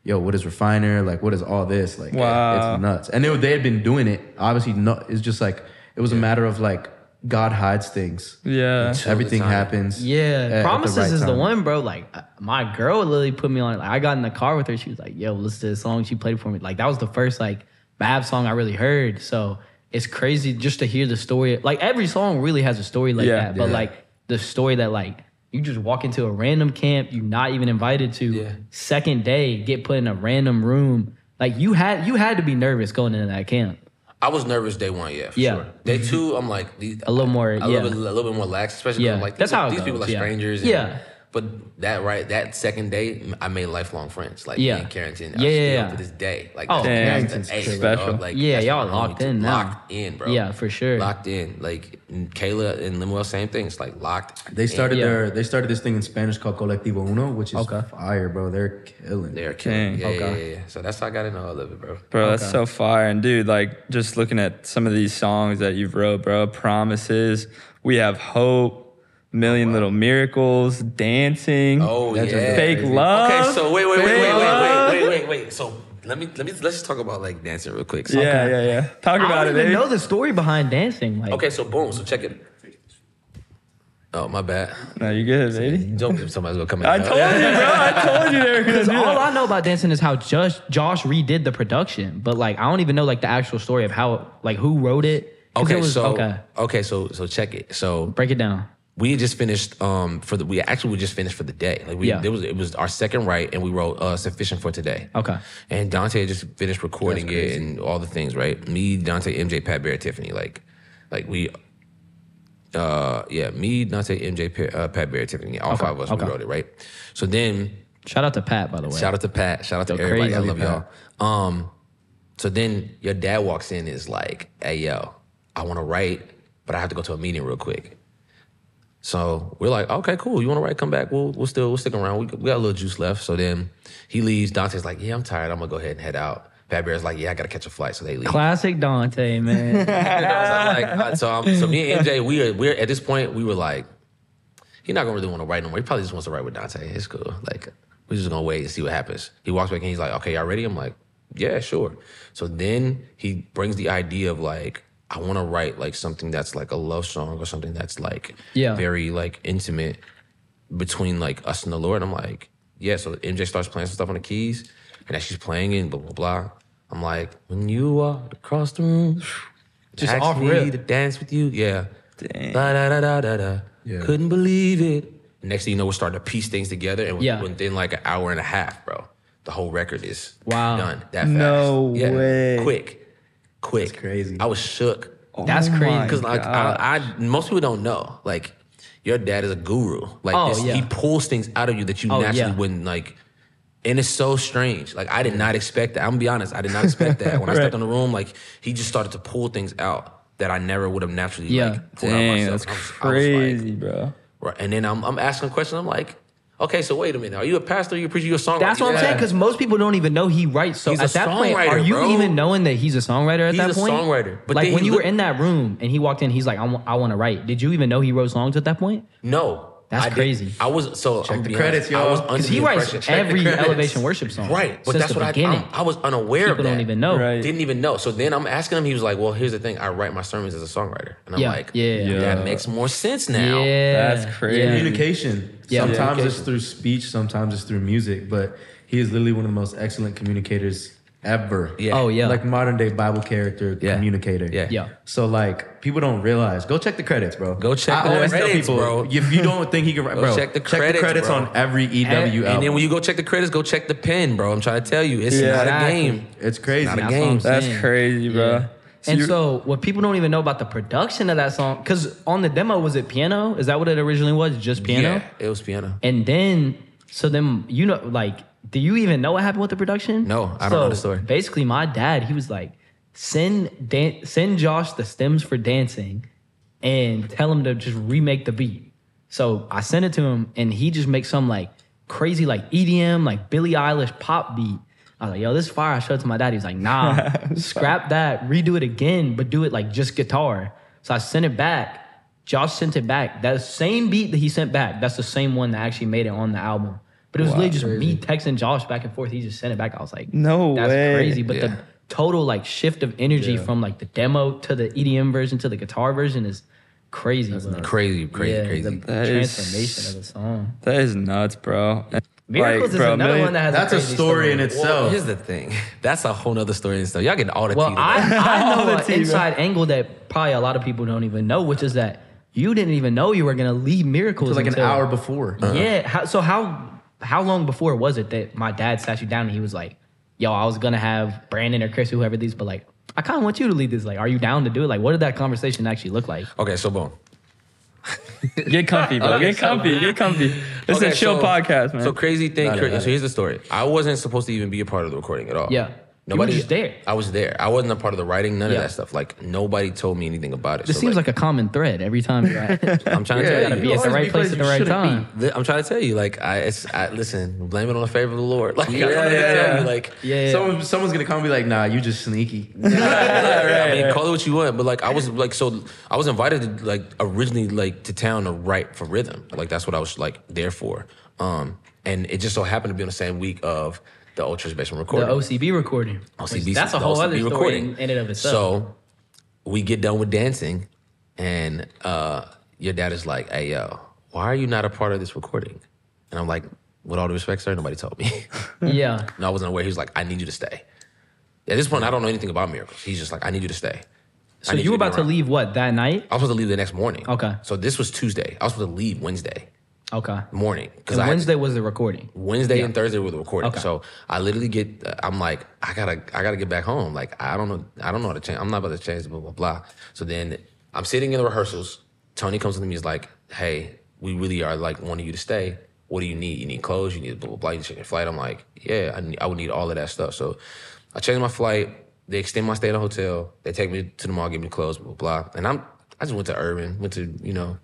yo, what is Refiner? Like, what is all this? Like, Wow. it's nuts. And they had been doing it. Obviously, no, it's just like, it was a matter of like, God hides things. Yeah. Everything time. happens. Yeah, at the Promises right is the time. one, bro. Like my girl literally put me on it. Like, I got in the car with her. She was like, "Yo, listen to this song." She played it for me. Like that was the first like Bab song I really heard. So it's crazy just to hear the story. Like every song really has a story like Yeah. that. But like the story that like you just walk into a random camp, you're not even invited to. Yeah. Second day, get put in a random room. Like you had to be nervous going into that camp. I was nervous day one, yeah, for Yeah. sure. Day two, I'm like A little more, a little bit more lax, especially 'cause Yeah. I'm like That's how it these goes, people are yeah. strangers. And, Yeah. But that second day, I made lifelong friends. Like Yeah. me and Carrington, Yeah, yeah, still yeah. to this day. Like Oh, that's Carrington's the A, special. dog. Like, Yeah, that's y'all my locked homie, in too. now. Locked in, bro. Yeah, for sure. Locked in. Like Kayla and Lemuel, same thing. It's like locked. They started Yeah. they started this thing in Spanish called Colectivo Uno, which is Okay. fire, bro. They're killing. They're killing. Dang. Yeah, yeah. So that's how I got into all of it, bro. Bro, that's so fire. And dude, like just looking at some of these songs that you've wrote, bro, Promises, We Have Hope, Million Little Miracles, Dancing, Oh yeah. Fake Love. Okay, so wait. Fake Love. So let's just talk about like dancing real quick. So, Yeah. Talk I about don't it, even baby. know the story behind dancing. Like, Okay, so boom. So check it. Oh, my bad. No, you good, baby. Don't if somebody's gonna come in. I told you, bro. I told you they were gonna because do all that. I know about dancing is how Josh redid the production, but like I don't even know like the actual story of how like who wrote it. 'Cause Okay, it was, so check it. So break it down. we had just finished we just finished for the day. Like Yeah. it was our second write, and we wrote Sufficient for Today. Okay. And Dante had just finished recording it and all the things, right? Me, Dante, MJ, Pat Bear, Tiffany, like we me, Dante, MJ, Pat Bear, Tiffany, all five of us, we wrote it, right? So then Shout out to Pat, by the way. shout out to Pat, shout out to Go everybody. I crazy, love Pat. y'all. So then your dad walks in and is like, hey, yo, I want to write, but I have to go to a meeting real quick. So we're like, okay, cool. You want to write? Come back. We'll stick around. We got a little juice left. So then he leaves. Dante's like, yeah, I'm tired. I'm gonna go ahead and head out. Pat Bear's like, yeah, I gotta catch a flight. So they leave. Classic Dante, man. So me and MJ, we're at this point, we were like, he's not gonna really want to write no more. He probably just wants to write with Dante. It's cool. Like, we're just gonna wait and see what happens. He walks back and he's like, okay, y'all ready? I'm like, yeah, sure. So then he brings the idea of like, I want to write like something that's like a love song or something that's like very like intimate between like us and the Lord. I'm like, yeah. So MJ starts playing some stuff on the keys, and as she's playing it, blah blah blah. I'm like, when you walked across the room, Just asked off me rip. to dance with you, yeah. Dang. Da da da da da da. Yeah. Couldn't believe it. Next thing you know, we're starting to piece things together, and Yeah. within like an hour and a half, bro, the whole record is Wow. done that fast. No Yeah. way. Quick. That's crazy. I was shook. That's crazy. my Because like God. I most people don't know. Like your dad is a guru. Like Oh, this, yeah. he pulls things out of you that you Oh, naturally yeah. wouldn't like. And it's so strange. Like I did not expect that. I'm gonna be honest. I did not expect that. When I stepped in the room, like he just started to pull things out that I never would have naturally like pulled out Dang, myself. that's I was like, crazy, bro. right. And then I'm asking a question. I'm like, okay, so wait a minute. Are you a pastor? Are you a preacher? You a songwriter? That's what I'm Yeah. saying, because most people don't even know he writes. So He's a at that point, songwriter, are you bro. even knowing that he's a songwriter at He's that a point? songwriter. But like then when he you were look- in that room and he walked in, he's like, I want to write. Did you even know he wrote songs at that point? No. That's I didn't. crazy. I was so Check I'm the be credits, honest, I was y'all. under Because he the writes impression- every credits. Elevation worship song. Right, but since that's the what beginning. I was unaware People of that. don't even know. Right. Didn't even know. So then I'm asking him. He was like, "Well, here's the thing. I write my sermons as a songwriter." And I'm Yeah, like, yeah. that makes more sense now." Yeah, That's crazy. Yeah. Communication. Yeah. Sometimes Communication. it's through speech, sometimes it's through music, but he is literally one of the most excellent communicators ever. Yeah. Oh yeah. Like modern day Bible character, Yeah. communicator. Yeah. Yeah. So like people don't realize. Go check the credits, bro. Go check I the always tell credits, people, bro. if you don't think he can write, Go bro, check the credits, bro. on every EW album. And then when you go check the credits, go check the pen, bro. I'm trying to tell you, it's Yeah. not a Exactly. game. it's crazy. Not a That's game. what I'm That's saying. crazy, bro. Yeah. And you're- so, what people don't even know about the production of that song, because on the demo, was it piano? Is that what it originally was? Just piano? Yeah, it was piano. And then, so then, you know, like, do you even know what happened with the production? No, I don't know the story. Basically, my dad, he was like, send Josh the stems for dancing and tell him to just remake the beat. So I sent it to him, and he just makes some like crazy, like EDM, like Billie Eilish pop beat. I was like, yo, this is fire. I showed it to my dad. He was like, nah, scrap that, redo it again, but do it like just guitar. So I sent it back. Josh sent it back. That same beat that he sent back, that's the same one that actually made it on the album. But it was literally just me texting Josh back and forth. He just sent it back. I was like, No that's way. crazy. But Yeah. the total like shift of energy from like the demo to the EDM version to the guitar version is crazy. bro. Crazy, crazy, Yeah, crazy. The That is- transformation of the song. That is nuts, bro. Miracles is another one that has That's a a crazy story in Well, itself. here's the thing. That's a whole nother story and stuff. Y'all get all the Well, tea today. I All the know an tea, bro. inside angle that probably a lot of people don't even know, which is that you didn't even know you were gonna lead Miracles It was like an until- hour before. Yeah. How long before was it that my dad sat you down and he was like, "Yo, I was gonna have Brandon or Chris, whoever these, but like, I kind of want you to lead this. Like, are you down to do it? Like, what did that conversation actually look like?" Okay, so boom. Get comfy, bro. Get comfy. Get comfy. This is a chill podcast, man. So crazy thing. Got it. So here's the story. I wasn't supposed to even be a part of the recording at all. Yeah. You were just there. I was there. I wasn't a part of the writing. None Yeah. of that stuff. Like nobody told me anything about it. This So, seems like a common thread every time you're at. I'm trying to Yeah, tell you you. be at the always right be place at the places right you shouldn't time. I'm trying to tell you, like, listen, blame it on the favor of the Lord. Like, Yeah, I'm trying to yeah, tell yeah. you, like, Yeah. Someone's gonna come and be like, nah, you just sneaky. I mean, call it what you want, but like, I was invited to like originally like to town to write for Rhythm. Like, that's what I was like there for. And it just so happened to be on the same week of the Ultra's basement The recording. OCB recording. OCB, That's a the whole OCB other story recording. in and of itself. So we get done with dancing, and your dad is like, "Hey, yo, why are you not a part of this recording?" And I'm like, "With all due respect, sir, nobody told me." Yeah. No, I wasn't aware. He was like, "I need you to stay." At this point, I don't know anything about Miracles. He's just like, "I need you to stay." So I need you were to be about to around. leave what, that night? I was supposed to leave the next morning. Okay. So this was Tuesday. I was supposed to leave Wednesday Okay. morning And Wednesday was the recording. Wednesday and Thursday were the recording. Okay. So I literally I'm like, I gotta get back home. Like, I don't know how to change. I'm not about to change, blah, blah, blah. So then I'm sitting in the rehearsals. Tony comes to me, he's like, "Hey, we really are like wanting you to stay. What do you need? You need clothes, you need blah, blah, blah, you need to change your flight." I'm like, "Yeah, I would need all of that stuff." So I changed my flight. They extend my stay in a hotel. They take me to the mall, give me clothes, blah, blah, blah. And I just went to Urban, went to,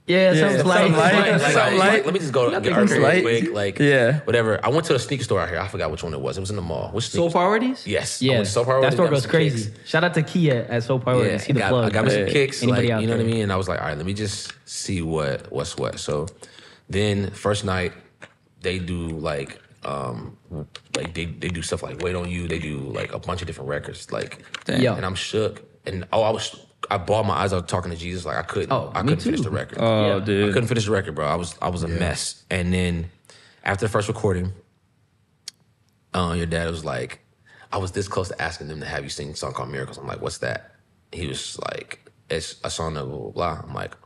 Yeah, sounds like something light. like, light. let me just go to get Nothing Urban real light. quick. Like, Yeah. whatever. I went to a sneaker store out here. I forgot which one it was. It was in the mall. Which Soul sneaker- Priorities? Yes. I Yeah. went to Soul Priorities, That store got me goes some crazy. kicks. Shout out to Kia at Soul Priorities. See the plug. I got me some Yeah. kicks. Anybody Like, out you know what I there. mean? And I was like, all right, let me just see what's what. So then first night, they do like like they do stuff like Wait on You. They do like a bunch of different records. Like, Yeah. and I'm shook. And I bawled my eyes out talking to Jesus. Like I couldn't me finish too. the record. Oh, Yeah. dude. I couldn't finish the record, bro. I was a mess. And then after the first recording, your dad was like, I was this close to asking them to have you sing a song called Miracles. I'm like, what's that? He was like, it's a song that blah, blah, blah. I'm like,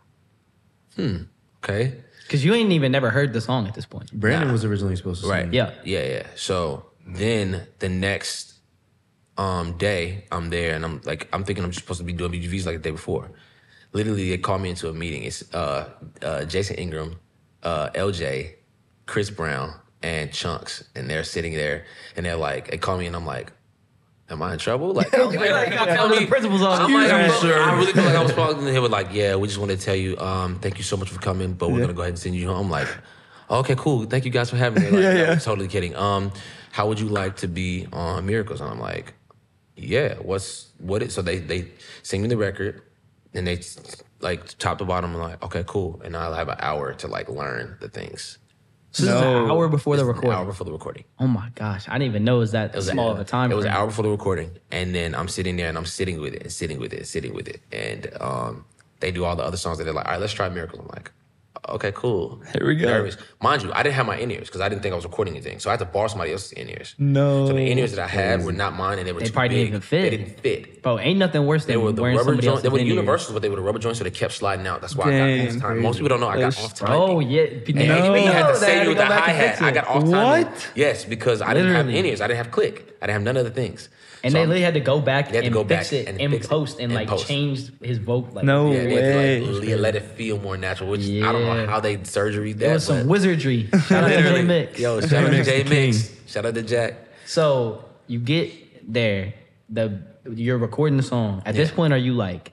okay. Because you ain't even never heard the song at this point. Brandon was originally supposed to Right. sing. Yeah. Yeah. So then the next day, I'm there and I'm thinking I'm just supposed to be doing BGVs like the day before. Literally, they called me into a meeting. It's Jason Ingram, LJ, Chris Brown, and Chunks, and they're sitting there and they're like, they call me and I'm like, am I in trouble? Like, The principal's on. I'm like, Sure. I really feel like I was probably in here with like, yeah, we just want to tell you, thank you so much for coming, but we're gonna go ahead and send you home. I'm like, okay, cool. Thank you guys for having me. Like, Yeah. I'm totally kidding. How would you like to be on Miracles? And I'm like, yeah. So they sing me the record, and they like top to bottom. I'm like, okay, cool. And I'll have an hour to like learn the things. So this is an hour before the An recording. hour before the recording. Oh my gosh, I didn't even know it was that small of a time. It was an frame. hour before the recording, and then I'm sitting there and I'm sitting with it and sitting with it and sitting with it, and they do all the other songs that they're like, all right, let's try Miracles. I'm like, okay, cool. Here we go. Nervous. Mind you, I didn't have my in-ears because I didn't think I was recording anything, so I had to borrow somebody else's in-ears. No. So the in-ears that I had were not mine, and they were They too probably big. didn't even fit. They didn't fit. Bro, ain't nothing worse They than were the wearing rubber somebody joints. else's They were the in-ears. universals, but they were the rubber joints, so they kept sliding out. That's why I Dang, got off time. crazy. Most people don't know I got That's- off time. Oh yeah, And no. you had the They same to with go the back and hi-hat. fix I it. got off time. What? Yes, because I didn't have Literally. in-ears. I didn't have click. I didn't have none of the things. And So they I'm- literally had to go back They had to and go fix back it and in fix it post and in like post. change his vocal. Like, No Yeah, they way. had to like let it feel more natural. Which I don't know Yeah. how they surgery that. It was some but wizardry. Shout out to J Mix. Yo, shout out to Mix J the Mix. king. Shout out to Jack. So you get there, you're recording the song. At this point, are you like,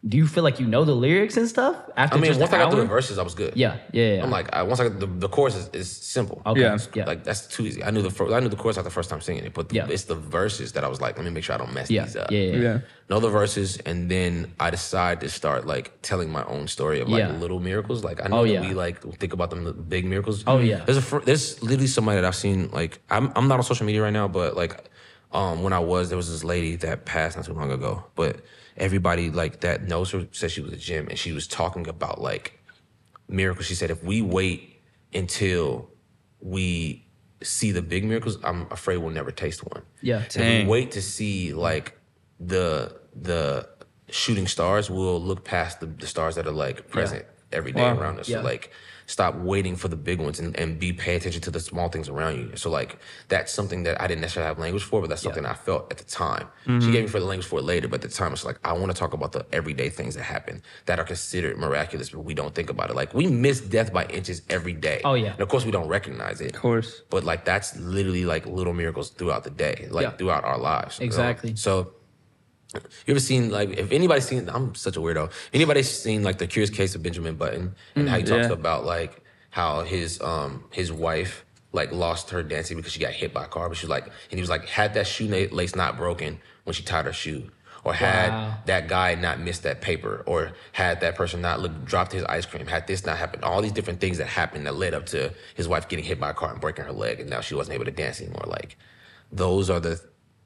do you feel like you know the lyrics and stuff after I mean, just once an I got through hour? the verses, I was good. Yeah. I'm like, once I got the chorus is simple. Okay. Yeah. Yeah. Like that's too easy. I knew the chorus after the first time singing it, but Yeah. it's the verses that I was like, let me make sure I don't mess Yeah. these up. Yeah. Yeah. Know the verses, and then I decide to start like telling my own story of like Yeah. little miracles. Like I know that yeah. we like think about them big miracles. Oh, yeah. There's literally somebody that I've seen. Like I'm not on social media right now, but like when I was, there was this lady that passed not too long ago. But everybody like that knows her said she was a gym, and she was talking about like miracles. She said if we wait until we see the big miracles, I'm afraid we'll never taste one. Yeah. If we Dang. wait to see like the shooting stars, we'll look past the stars that are like present every day Wow. around us. Yeah. So like stop waiting for the big ones and pay attention to the small things around you. So like that's something that I didn't necessarily have language for, but that's something I felt at the time. She gave me for the language for it later, but at the time it's like I want to talk about the everyday things that happen that are considered miraculous, but we don't think about it. Like we miss death by inches every day. Oh, yeah. And of course we don't recognize it. Of course. But like that's literally like little miracles throughout the day, like Yeah. throughout our lives. Exactly. So you ever seen like if anybody's seen I'm such a weirdo. Anybody's seen like the Curious Case of Benjamin Button and how he talks Yeah. about like how his wife like lost her dancing because she got hit by a car, but she was like and he was like had that shoelace not broken when she tied her shoe. Or had Wow. that guy not missed that paper, or had that person not dropped his ice cream, had this not happened. All these different things that happened that led up to his wife getting hit by a car and breaking her leg, and now she wasn't able to dance anymore. Like, those are the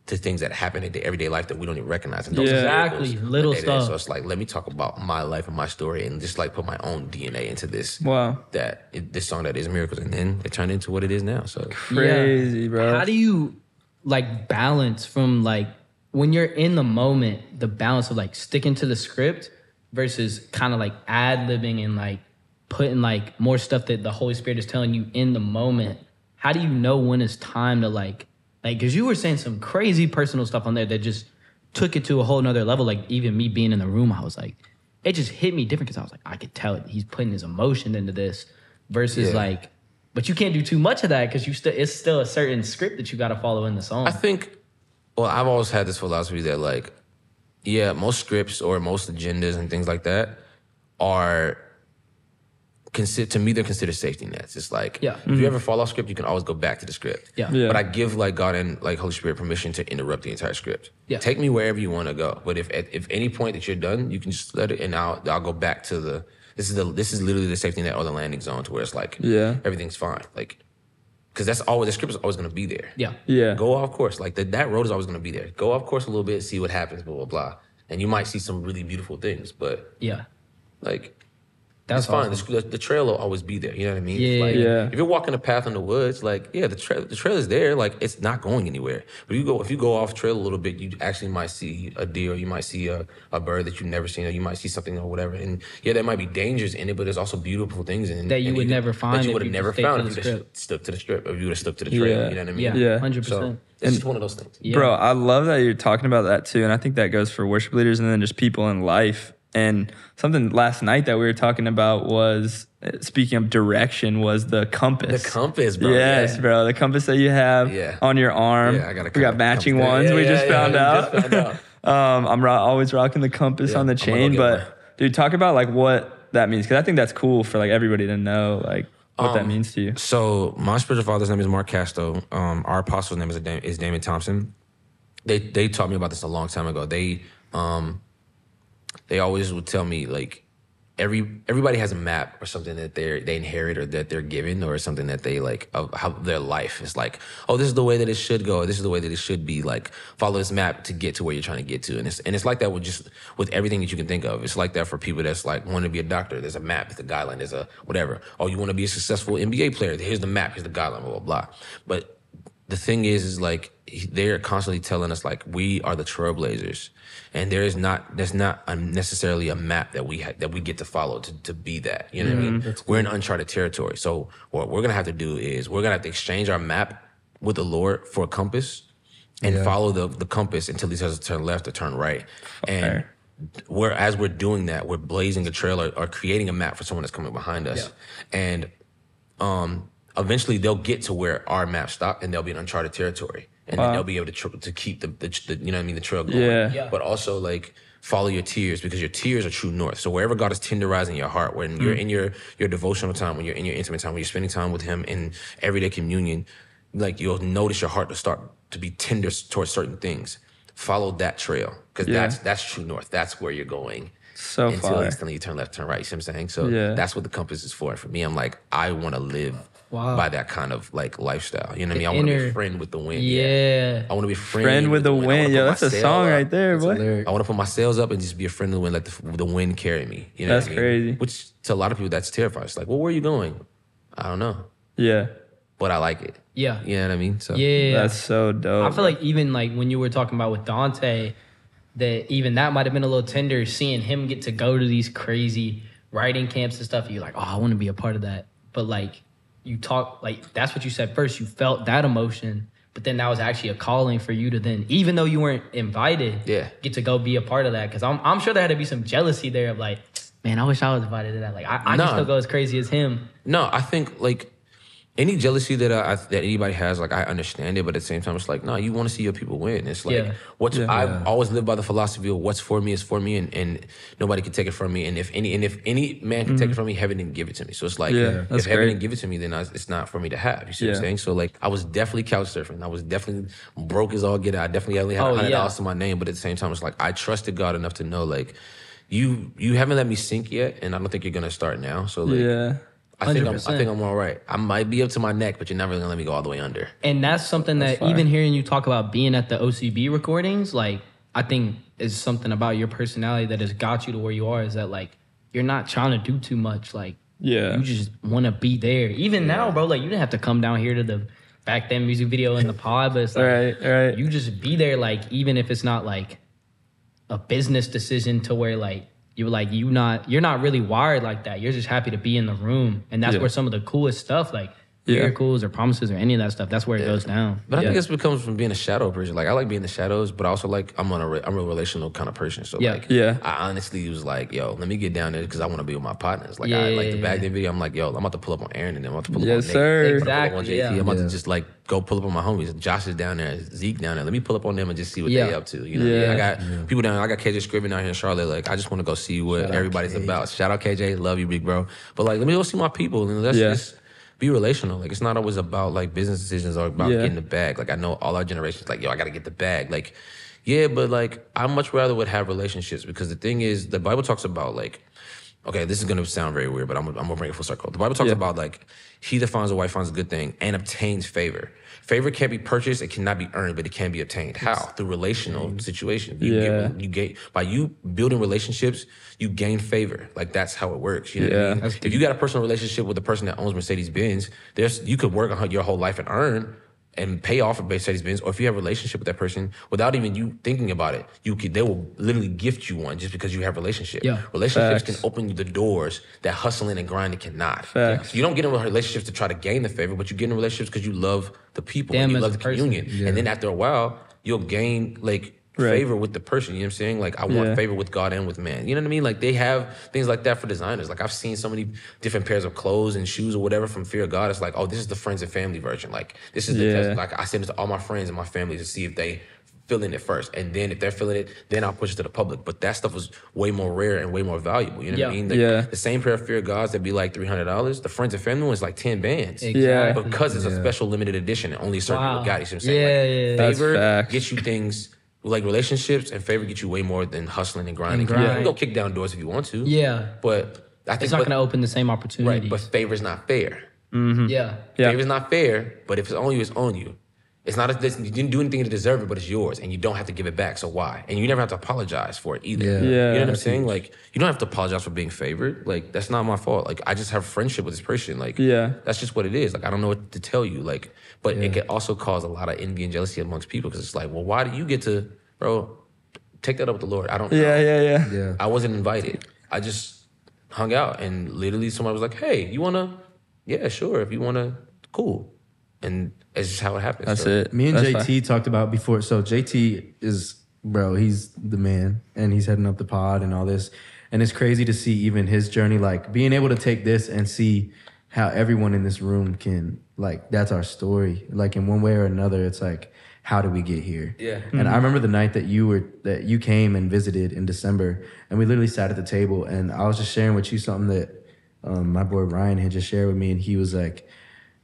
things that happen in the everyday life that we don't even recognize. And those are Exactly. miracles Little that they did. stuff. So it's like, let me talk about my life and my story, and just like put my own DNA into this. Wow. This song that is Miracles, and then it turned into what it is now. So Crazy, bro. How do you like balance from like when you're in the moment, the balance of like sticking to the script versus kind of like ad-libbing and like putting like more stuff that the Holy Spirit is telling you in the moment? How do you know when it's time to like, because you were saying some crazy personal stuff on there that just took it to a whole nother level. Like even me being in the room, I was like, it just hit me different because I was like, I could tell it. He's putting his emotion into this versus Yeah. like, but you can't do too much of that because it's still a certain script that you got to follow in the song. I think, well, I've always had this philosophy that like, yeah, most scripts or most agendas and things like that are to me they're considered safety nets. It's like Yeah. if you ever fall off script, you can always go back to the script. Yeah. Yeah. But I give like God and like Holy Spirit permission to interrupt the entire script. Yeah. Take me wherever you want to go. But if any point that you're done, you can just let it, and I'll go back to this is literally the safety net or the landing zone to where it's like Yeah. everything's fine. Like because that's always, the script is always going to be there. Yeah. Yeah. Go off course. Like that road is always going to be there. Go off course a little bit, see what happens, blah, blah, blah. And you might see some really beautiful things, but Yeah. like, That's it's fine. awesome. The trail will always be there. You know what I mean? Yeah, Like, yeah. if you're walking a path in the woods, like, yeah, the trail is there. Like, it's not going anywhere. But if you go off trail a little bit, you actually might see a deer, or you might see a bird that you've never seen, or you might see something or whatever. And yeah, there might be dangers in it, but there's also beautiful things in it That you would never find that you if would you have never just stayed to found the if you script. just stuck to the strip, or if you would have stuck to the trail. Yeah. You know what I mean? Yeah. Yeah. 100%. So it's just one of those things. Yeah. Bro, I love that you're talking about that too. And I think that goes for worship leaders and then just people in life. And something last night that we were talking about was, speaking of direction, was the compass. The compass, bro. Yes, yeah. bro. The compass that you have Yeah. on your arm. Yeah, I got a We got compass. matching Yeah, ones. yeah, we yeah, just yeah, found we out. just found out. I'm always rocking the compass Yeah, on the I'm gonna chain. go get But one. dude, talk about like what that means, because I think that's cool for like everybody to know like what that means to you. So my spiritual father's name is Mark Casto. Our apostle's name is Damon Thompson. They taught me about this a long time ago. They always would tell me like everybody has a map or something that they inherit or that they're given or something that they like of how their life is like. Oh, this is the way that it should go. Or this is the way that it should be. Like follow this map to get to where you're trying to get to. And it's like that with everything that you can think of. It's like that for people that's like want to be a doctor. There's a map. There's a guideline. There's a whatever. Oh, you want to be a successful NBA player. Here's the map. Here's the guideline. Blah blah blah. But the thing is like they're constantly telling us like we are the trailblazers, and there's not necessarily a map that we get to follow to be that. You know what I mean? We're in uncharted territory. So what we're gonna have to do is we're gonna have to exchange our map with the Lord for a compass, and follow the compass until he says to turn left or turn right. And as we're doing that, we're blazing a trail or creating a map for someone that's coming behind us, and eventually they'll get to where our map stopped and they'll be in uncharted territory. And then they'll be able to keep the you know what I mean, the trail going. Yeah. But also like follow your tears, because your tears are true north. So wherever God is tenderizing your heart, when you're in your devotional time, when you're in your intimate time, when you're spending time with him in everyday communion, like you'll notice your heart to start to be tender towards certain things. Follow that trail, because that's true north. That's where you're going. So until far. you turn left, turn right. You see what I'm saying? So Yeah. that's what the compass is for. And for me, I'm like, I want to live Wow. by that kind of like lifestyle. You know what I mean? I The want to be a inner- friend with the wind. Yeah. I want to be a Friend with the I wanna wind. put Yo, my that's a sail song up. right there, That's a boy. lyric. I want to put my sails up and just be a friend of the wind, let the wind carry me. You know That's what I mean? crazy. Which to a lot of people, that's terrifying. It's like, well, where are you going? I don't know, Yeah. but I like it. Yeah. You know what I mean? So Yeah. That's so dope. I feel like even like when you were talking about with Dante, that even that might have been a little tender, seeing him get to go to these crazy writing camps and stuff. And you're like, oh, I want to be a part of that. But like you talk, like that's what you said first. You felt that emotion, but then that was actually a calling for you to then, even though you weren't invited, get to go be a part of that. Because I'm sure there had to be some jealousy there of like, man, I wish I was invited to that. Like I can still go as crazy as him. No, I think like any jealousy that that anybody has, like I understand it, but at the same time, it's like, no, you want to see your people win. It's like I've always lived by the philosophy of what's for me is for me, and nobody can take it from me. And if any man can take it from me, heaven didn't give it to me. So it's like, if that's heaven great. didn't give it to me, then it's not for me to have. You see what I'm saying? So like, I was definitely couch surfing. I was definitely broke as all get out. I definitely only had $100 to my name, but at the same time, it's like I trusted God enough to know like, you haven't let me sink yet, and I don't think you're gonna start now. So like, I think 100%. I'm all right. I might be up to my neck, but you're never gonna let me go all the way under. And that's something that even hearing you talk about being at the OCB recordings, like I think is something about your personality that has got you to where you are, is that like you're not trying to do too much. Like you just want to be there. Even now, bro, like you didn't have to come down here to the back then music video in the pod, but it's like right. you just be there, like even if it's not like a business decision to where like you're not really wired like that. You're just happy to be in the room. And that's where some of the coolest stuff, like miracles or promises or any of that stuff, that's where it goes down. But I think it comes from being a shadow person. Like I like being in the shadows, but also like I'm a relational kind of person. So I honestly was like, yo, let me get down there because I want to be with my partners. Like I like the Bag Day video. I'm like, yo, I'm about to pull up on Aaron and then I'm about to pull up on Nate. sir. I'm about to pull up on Exactly, JT. I'm about to just like go pull up on my homies. Josh is down there, Zeke down there. Let me pull up on them and just see what they up to. You know, what I mean? I got people down there. I got KJ Scriven down here in Charlotte. Like I just want to go see what everybody's about. Shout out KJ, love you, big bro. But like, let me go see my people and let's just be relational. Like it's not always about like business decisions or about getting the bag. Like I know all our generations like, yo, I gotta get the bag. Like, yeah, but like I much rather would have relationships, because the thing is the Bible talks about like okay, this is gonna sound very weird, but I'm gonna bring it full circle. The Bible talks about like, he that finds a wife finds a good thing and obtains favor. Favor can't be purchased, it cannot be earned, but it can be obtained. How? Through relational situations. By you building relationships, you gain favor. Like that's how it works. You know what I mean? If you got a personal relationship with the person that owns Mercedes-Benz, you could work on your whole life and earn and pay off a Mercedes-Benz, or if you have a relationship with that person without even you thinking about it, they will literally gift you one just because you have a relationship. Yeah. Relationships can open you the doors that hustling and grinding cannot. Facts. You don't get in relationships to try to gain the favor, but you get in relationships because you love the people Them and you as love a the person. communion. And then after a while, you'll gain like favor with the person. You know what I'm saying? Like I want favor with God and with man. You know what I mean? Like they have things like that for designers. Like I've seen so many different pairs of clothes and shoes or whatever from Fear of God. It's like, oh, this is the friends and family version. Like this is the like I send it to all my friends and my family to see if they feeling it first. And then if they're feeling it, then I'll push it to the public. But that stuff was way more rare and way more valuable. You know what I mean? Like, the same pair of Fear of Gods that be like $300, the friends and family one's like 10 bands. Exactly. Because it's a special limited edition and only certain people got it. You know what I'm saying? Like, That's favor facts. gets you things like relationships, and favor gets you way more than hustling and grinding. You can go kick down doors if you want to. Yeah. But I think It's not going to open the same opportunities. right. But favor's not fair. Yeah. Favor's not fair. But if it's on you, it's on you. It's not you didn't do anything to deserve it, but it's yours, and you don't have to give it back. So why? And you never have to apologize for it either. Yeah. You know what I'm saying? Like you don't have to apologize for being favored. Like that's not my fault. Like I just have friendship with this person. Like that's just what it is. Like I don't know what to tell you. Like, but it can also cause a lot of envy and jealousy amongst people because it's like, well, why do you get to, bro? Take that up with the Lord. I don't know. Yeah. I wasn't invited. I just hung out and literally somebody was like, hey, you wanna? Yeah, sure. If you wanna, cool. And it's just how it happens. That's so. it. Me and That's JT talked about before. So JT is, bro, he's the man and he's heading up the pod and all this. And it's crazy to see even his journey, like being able to take this and see how everyone in this room can, like, that's our story. Like in one way or another, it's like, how did we get here? Yeah. And I remember the night that you came and visited in December, and we literally sat at the table, and I was just sharing with you something that my boy Ryan had just shared with me, and he was like,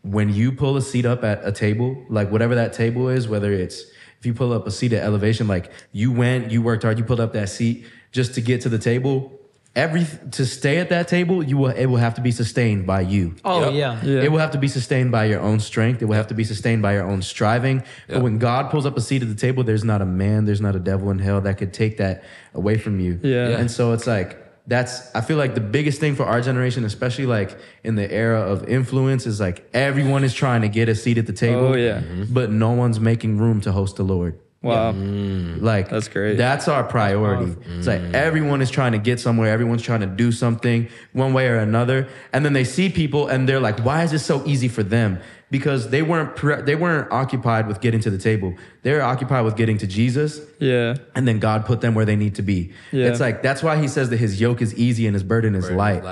when you pull a seat up at a table, like whatever that table is, whether it's if you pull up a seat at elevation, like you worked hard, you pulled up that seat just to get to the table. To stay at that table, it will have to be sustained by you. Oh, Yep. yeah. It will have to be sustained by your own strength. It will have to be sustained by your own striving. But when God pulls up a seat at the table, there's not a man, there's not a devil in hell that could take that away from you. Yeah. And so it's like, I feel like the biggest thing for our generation, especially like in the era of influence, is like everyone is trying to get a seat at the table. Oh, yeah. But no one's making room to host the Lord. Wow. Like That's great. That's our priority. It's like everyone is trying to get somewhere. Everyone's trying to do something one way or another. And then they see people and they're like, why is this so easy for them? Because they weren't occupied with getting to the table. They were occupied with getting to Jesus. Yeah. And then God put them where they need to be. Yeah. It's like, that's why he says that his yoke is easy and his burden is light.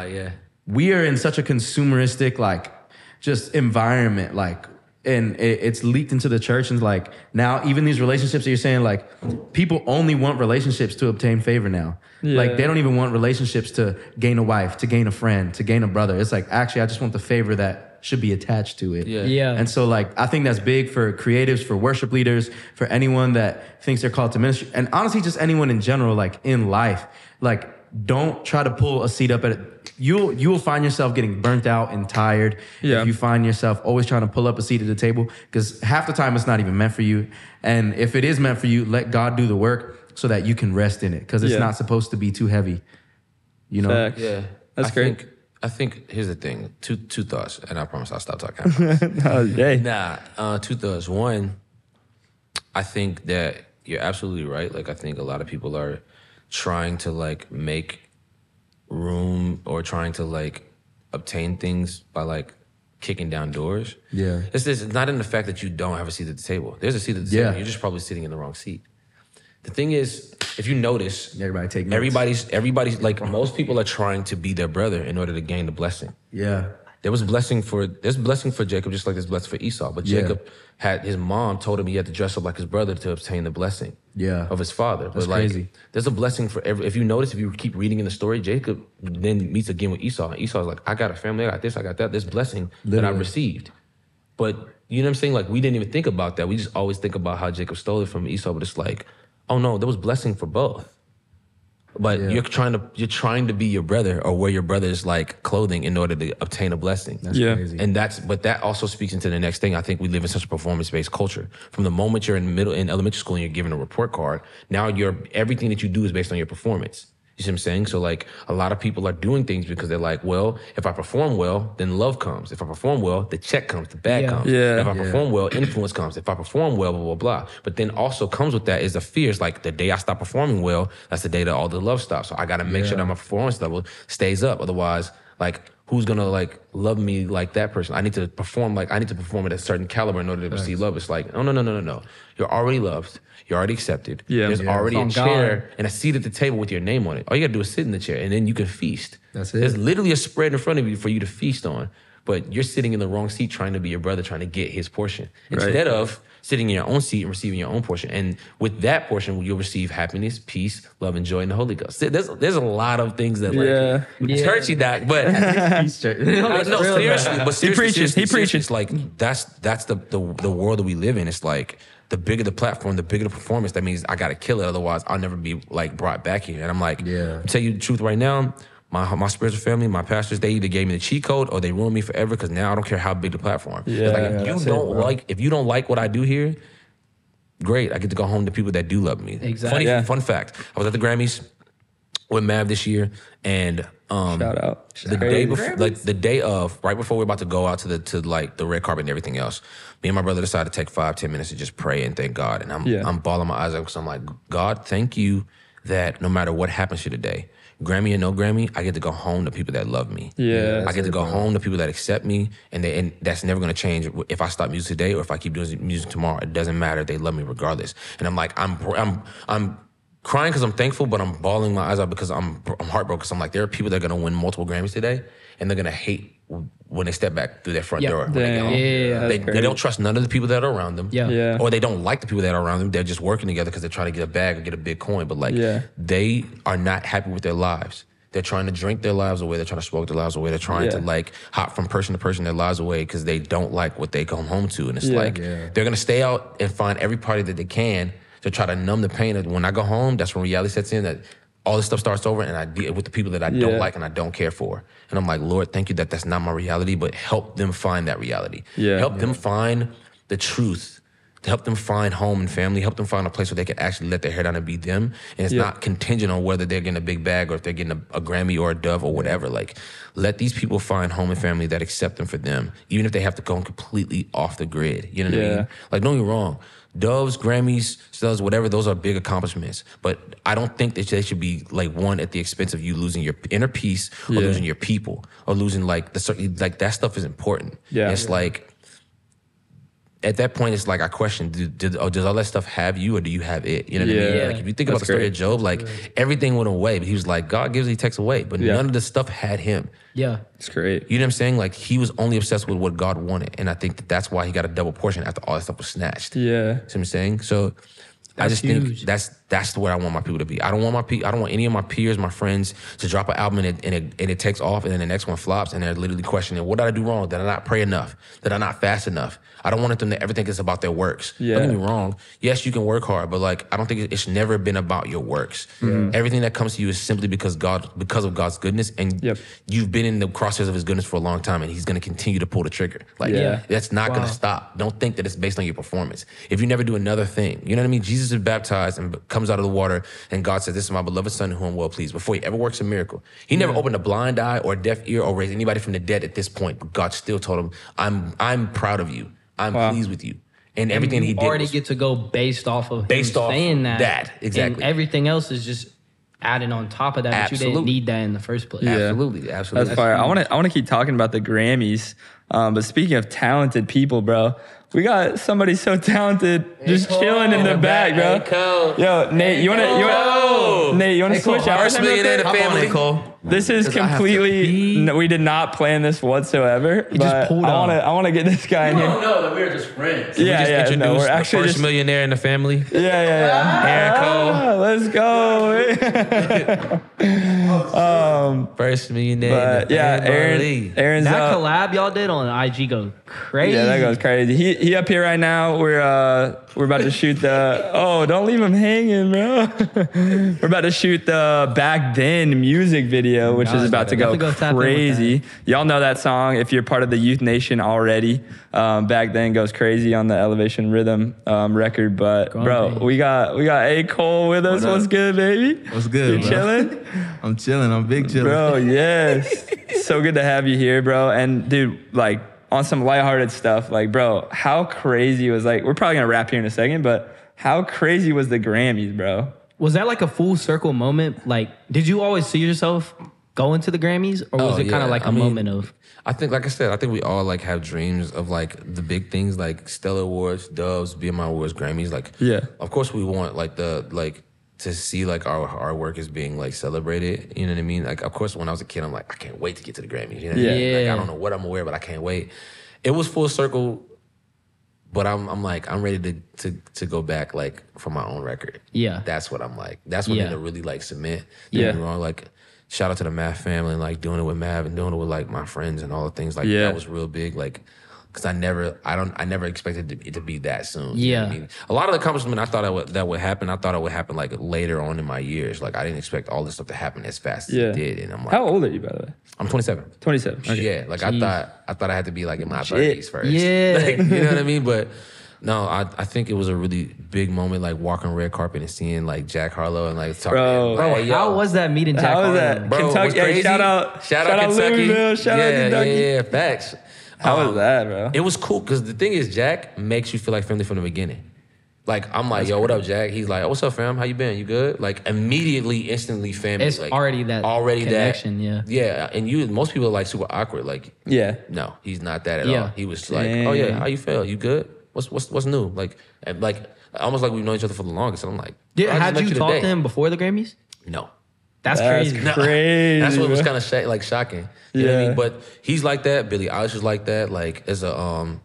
We are in such a consumeristic, like, just environment, like, and it's leaked into the church. And like now, even these relationships that you're saying, like people only want relationships to obtain favor now. Yeah. Like they don't even want relationships to gain a wife, to gain a friend, to gain a brother. It's like, actually, I just want the favor that should be attached to it. Yeah. And so like, I think that's big for creatives, for worship leaders, for anyone that thinks they're called to ministry. And honestly, just anyone in general, like in life, like don't try to pull a seat up at it. You will find yourself getting burnt out and tired if you find yourself always trying to pull up a seat at the table, because half the time it's not even meant for you. And if it is meant for you, let God do the work so that you can rest in it, because it's not supposed to be too heavy. You know? Facts. Yeah. That's great. I think here's the thing. Two thoughts, and I promise I'll stop talking. Oh, yay. Two thoughts. One, I think that you're absolutely right. Like I think a lot of people are trying to like make room or trying to like obtain things by like kicking down doors. Yeah. It's not in the fact that you don't have a seat at the table. There's a seat at the table. You're just probably sitting in the wrong seat. The thing is, if you notice, Everybody take notes. everybody's like most people are trying to be their brother in order to gain the blessing. Yeah. There's blessing for Jacob, just like there's blessing for Esau. But Jacob had his mom told him he had to dress up like his brother to obtain the blessing of his father. That's but like, crazy. there's a blessing for every. If you notice, if you keep reading in the story, Jacob then meets again with Esau. And Esau's like, I got a family, I got this, I got that. This blessing that I received. But you know what I'm saying? Like we didn't even think about that. We just always think about how Jacob stole it from Esau. But it's like, oh no, there was blessing for both. But you're trying to be your brother or wear your brother's like clothing in order to obtain a blessing. That's crazy. And but that also speaks into the next thing. I think we live in such a performance-based culture. From the moment you're in elementary school and you're given a report card, now everything that you do is based on your performance. You see what I'm saying? So like a lot of people are doing things because they're like, well, if I perform well, then love comes. If I perform well, the check comes, the bag comes. Yeah. If I perform well, influence comes. If I perform well, blah, blah, blah. But then also comes with that is the fear. It's like the day I stop performing well, that's the day that all the love stops. So I got to make sure that my performance level stays up. Otherwise, like, who's gonna like love me like that person? I need to perform at a certain caliber in order to receive love. It's like, no. You're already loved. You're already accepted. Yeah. There's already a On chair God. and a seat at the table with your name on it. All you gotta do is sit in the chair and then you can feast. That's it. There's literally a spread in front of you for you to feast on. But you're sitting in the wrong seat trying to be your brother, trying to get his portion. Instead of sitting in your own seat and receiving your own portion. And with that portion, you'll receive happiness, peace, love, and joy in the Holy Ghost. There's a lot of things that like churchy doc, but no, seriously, but seriously, He preaches. It's like that's the world that we live in. It's like the bigger the platform, the bigger the performance. That means I gotta kill it, otherwise I'll never be like brought back here. And I'm like, I'll tell you the truth right now. My spiritual family, my pastors, they either gave me the cheat code or they ruined me forever because now I don't care how big the platform. Yeah, It's like if you don't like what I do here, great. I get to go home to people that do love me. Exactly. Fun fact. I was at the Grammys with Mav this year, and Shout out. the day before, like the day of, right before we were about to go out to the red carpet and everything else, me and my brother decided to take 5-10 minutes to just pray and thank God. And I'm bawling my eyes out because I'm like, God, thank you that no matter what happens here today, Grammy or no Grammy, I get to go home to people that love me. Yeah. I get to go home to people that accept me, and that's never gonna change if I stop music today or if I keep doing music tomorrow. It doesn't matter. They love me regardless. And I'm like, I'm crying because I'm thankful, but I'm bawling my eyes out because I'm heartbroken. Because I'm like, there are people that are gonna win multiple Grammys today, and they're gonna hate when they step back through their front door. When they get home. They don't trust none of the people that are around them. Yeah. Or they don't like the people that are around them. They're just working together because they're trying to get a bag or get a big coin. But like, they are not happy with their lives. They're trying to drink their lives away. They're trying to smoke their lives away. They're trying to like hop from person to person their lives away because they don't like what they come home to. And it's they're gonna stay out and find every party that they can to try to numb the pain. And when I go home, that's when reality sets in, that all this stuff starts over and I deal with the people that I don't like and I don't care for. And I'm like, Lord, thank you that that's not my reality, but help them find that reality. Help them find the truth. Help them find home and family. Help them find a place where they can actually let their hair down and be them. And it's not contingent on whether they're getting a big bag or if they're getting a Grammy or a Dove or whatever. Like, let these people find home and family that accept them for them, even if they have to go completely off the grid. You know what I mean? Like, don't get me wrong. Doves, Grammys, Studs, whatever, those are big accomplishments. But I don't think that they should be like one at the expense of you losing your inner peace or losing your people or losing like that stuff is important. It's like, at that point, it's like I question, does all that stuff have you or do you have it? You know what I mean? Like if you think about the story of Job, like everything went away, but he was like, God gives, he takes away. But none of the stuff had him. Yeah. It's great. You know what I'm saying? Like he was only obsessed with what God wanted. And I think that's why he got a double portion after all that stuff was snatched. Yeah. See what I'm saying? So I just think that's where I want my people to be. I don't want any of my peers, my friends to drop an album and it takes off and then the next one flops and they're literally questioning, what did I do wrong? Did I not pray enough? Did I not fast enough? I don't want them to ever think it's about their works. Don't get me wrong. Yes, you can work hard, but like I don't think it's never been about your works. Everything that comes to you is simply because of God's goodness, and you've been in the crosshairs of his goodness for a long time, and he's gonna continue to pull the trigger. Like that's not gonna stop. Don't think that it's based on your performance. If you never do another thing, you know what I mean? Jesus is baptized and comes out of the water, and God says, "This is my beloved son in whom I'm well pleased." Before he ever works a miracle, he never opened a blind eye or a deaf ear or raised anybody from the dead at this point. But God still told him, "I'm proud of you. I'm pleased with you." And everything he did already get to go based off of saying that. Exactly. And everything else is just adding on top of that, but you didn't need that in the first place. Absolutely. That's fire. I want to keep talking about the Grammys. But speaking of talented people, bro, we got somebody so talented just chilling in the back, bro. Yo, Nate, you want to switch out? First millionaire in the family. This is completely. No, we did not plan this whatsoever. He just pulled on. I want to get this guy in here. No, that we were just friends. Introduce we're the actually first just millionaire in the family. Aaron Cole. Let's go. First millionaire. But yeah, Aaron's That up. collab y'all did on IG goes crazy. Yeah, that goes crazy. He up here right now. We're about to shoot the. Oh, don't leave him hanging, bro. We're about to shoot the Back Then music video, which is about to go Definitely go tap in with crazy. Y'all know that song if you're part of the Youth Nation already. Back Then goes crazy on the Elevation Rhythm record. But bro, we got A. Cole with us. What's good, baby? What's good, You bro? chilling? I'm chilling. I'm big chilling. Bro, yes. So good to have you here, bro. And dude, like on some lighthearted stuff, like, bro, how crazy was like, we're probably gonna wrap here in a second, but how crazy was the Grammys, bro? Was that like a full circle moment? Like, did you always see yourself going to the Grammys, or was it kind of like a moment of? I think, like I said, I think we all like have dreams of like the big things, like Stellar Awards, Doves, BMI Awards, Grammys. Like, Yeah. of course we want like to see like our work is being like celebrated. You know what I mean? Like, of course, when I was a kid, I'm like, I can't wait to get to the Grammys. You know what I mean? Like, I don't know what I'm gonna wear, but I can't wait. It was full circle, but I'm like, I'm ready to go back like for my own record. Yeah. That's what I'm like. That's what Yeah. I'm to really like submit. Yeah. Don't get me wrong, like, shout out to the Mav family and like doing it with Mav and doing it with like my friends and all the things like Yeah. that was real big. Like, because I never expected it to be that soon. You know what Yeah. I mean, a lot of the accomplishment I thought that would happen. I thought it would happen like later on in my years. Like, I didn't expect all this stuff to happen as fast as Yeah. it did. And I'm like, How old are you, by the way? I'm 27. 27. Okay. Yeah, like I thought I had to be like in my 30s first. Yeah. Like, you know what I mean? But no, I think it was a really big moment, like walking red carpet and seeing like Jack Harlow and like talking. Bro. Like, hey, yo. How was that meeting Jack How was Harlow? that? Bro, Kentucky. what's Hey, crazy? shout out Kentucky. Louisville, shout out Kentucky. Yeah, facts. How was that, bro? It was cool because the thing is, Jack makes you feel like family from the beginning. Like, I'm like, yo, what up, Jack? He's like, oh, what's up, fam? How you been? You good? Like, immediately, instantly family. It's like, already that connection, yeah. Yeah, and most people are like super awkward. Like, Yeah. no, he's not that at Yeah. all. He was like, oh yeah, Damn. how you feel? You good? What's new? Like, and like almost like we've known each other for the longest. And I'm like, Did, I just had met you talked today. to him before the Grammys? No. That's That's crazy. crazy. That's what was bro. kind of shocking. You know what I Yeah. mean? But he's like that. Billie Eilish is like that. Like, as a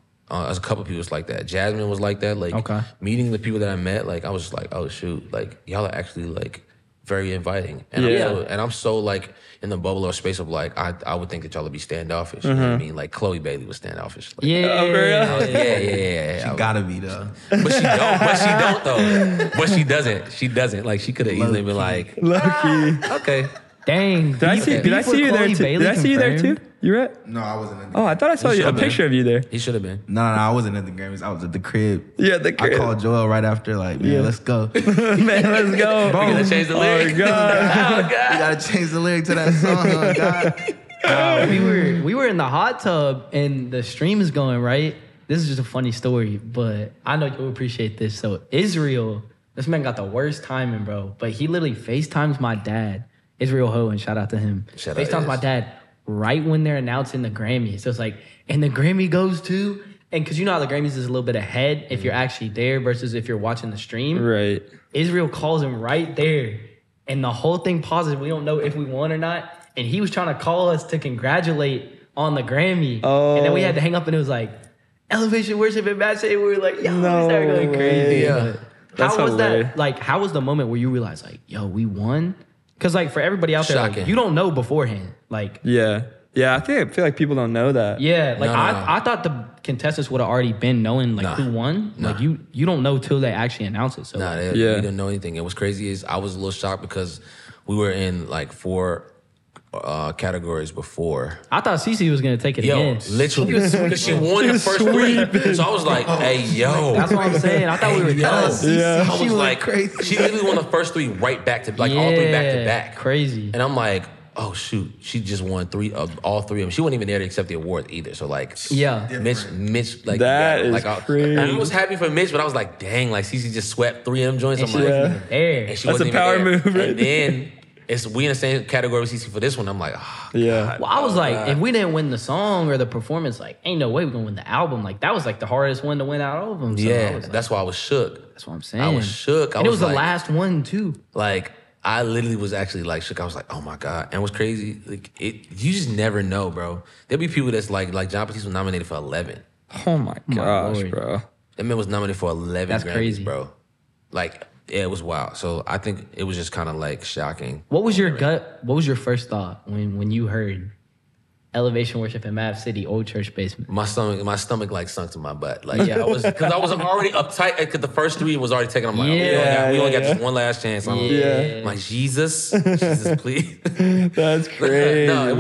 couple people was like that. Jasmine was like that. Like, Okay. meeting the people that I met, like, I was just like, oh shoot, like y'all are actually like very inviting. And Yeah. I'm so like in the bubble or space of like I would think that y'all would be standoffish. You know what I mean? Like Chloe Bailey was standoffish. Like, Yeah. Oh, for real? yeah. She gotta be though. But she don't though. But she doesn't. She doesn't. Like, she could have easily been like, Low key. okay. Dang. Did I see you there too? Did I see you there too? You were at? No, I wasn't at the Oh, I thought I saw You you, a should've been. picture of you there. He should have been. No, I wasn't at the Grammys. I was at the crib. Yeah, the crib. I called Joel right after, like, man, Yeah. let's go. we Man, let's go. We gotta change the lyric. Oh, God. gotta change the lyric to that song, huh, God. we were in the hot tub and the stream is going, right? This is just a funny story, but I know you'll appreciate this. So Israel, this man got the worst timing, bro. But he literally FaceTimes my dad, Israel Ho, and shout out to him. Shout out, FaceTimes my Iz. dad right when they're announcing the Grammys. So it's like, and the Grammy goes to, and because you know how the Grammys is a little bit ahead if you're actually there versus if you're watching the stream. Right. Israel calls him right there, and the whole thing pauses. We don't know if we won or not. And he was trying to call us to congratulate on the Grammy. Oh. And then we had to hang up, and it was like, Elevation Worship and Match Day. We were like, yo, No we started going crazy. way. Yeah. But That's how was hilarious. that? Like, how was the moment where you realized, like, yo, we won? Because, like, for everybody out there, like, Shocking. you don't know beforehand. Like, Yeah. Yeah, I feel like people don't know that. yeah, like No. I thought the contestants would have already been knowing like Nah. who won. Nah. Like you don't know till they actually announce it. So Nah, Yeah. we didn't know anything. And what's crazy is I was a little shocked because we were in like 4 categories before. I thought Cece was gonna take it Yo, again. literally, because she won the first 3. So I was like, hey, yo. That's what I'm saying. I thought we were done. Yeah. I was like, crazy. she literally won the first 3 right back to, like all 3 back to back. Crazy. And I'm like, oh shoot, she just won 3 of all 3 of them. She wasn't even there to accept the award either. So like, Yeah. Mitch, like That is like, crazy. I was happy for Mitch, but I was like, dang, like Cece just swept 3 of them joints. And I'm she like, wasn't even there. and she That's wasn't a power even there. move right And then we in the same category with Cece for this one. I'm like, oh, Yeah. Well, I was like, if we didn't win the song or the performance, like, ain't no way we're gonna win the album. Like, that was like the hardest one to win out of them. So I yeah, was like, that's why I was shook. that's what I'm saying. I was shook. And it was the like, last one too. Like, I literally was actually like shook. I was like, oh my God. And what's crazy, like you just never know, bro. There'll be people that's like John Batiste was nominated for 11. Oh my gosh, Lord. bro. That man was nominated for 11 That's Grammys, crazy. bro. Like, Yeah, it was wild. So I think it was just kind of like shocking. What was your gut? What was your first thought when you heard Elevation Worship in Mav City, Old Church Basement? My stomach like sunk to my butt. Like, yeah, because I was already uptight. Because the first 3 was already taken. I'm like, we only got this one last chance. I'm like, Jesus, please. That's crazy. No, it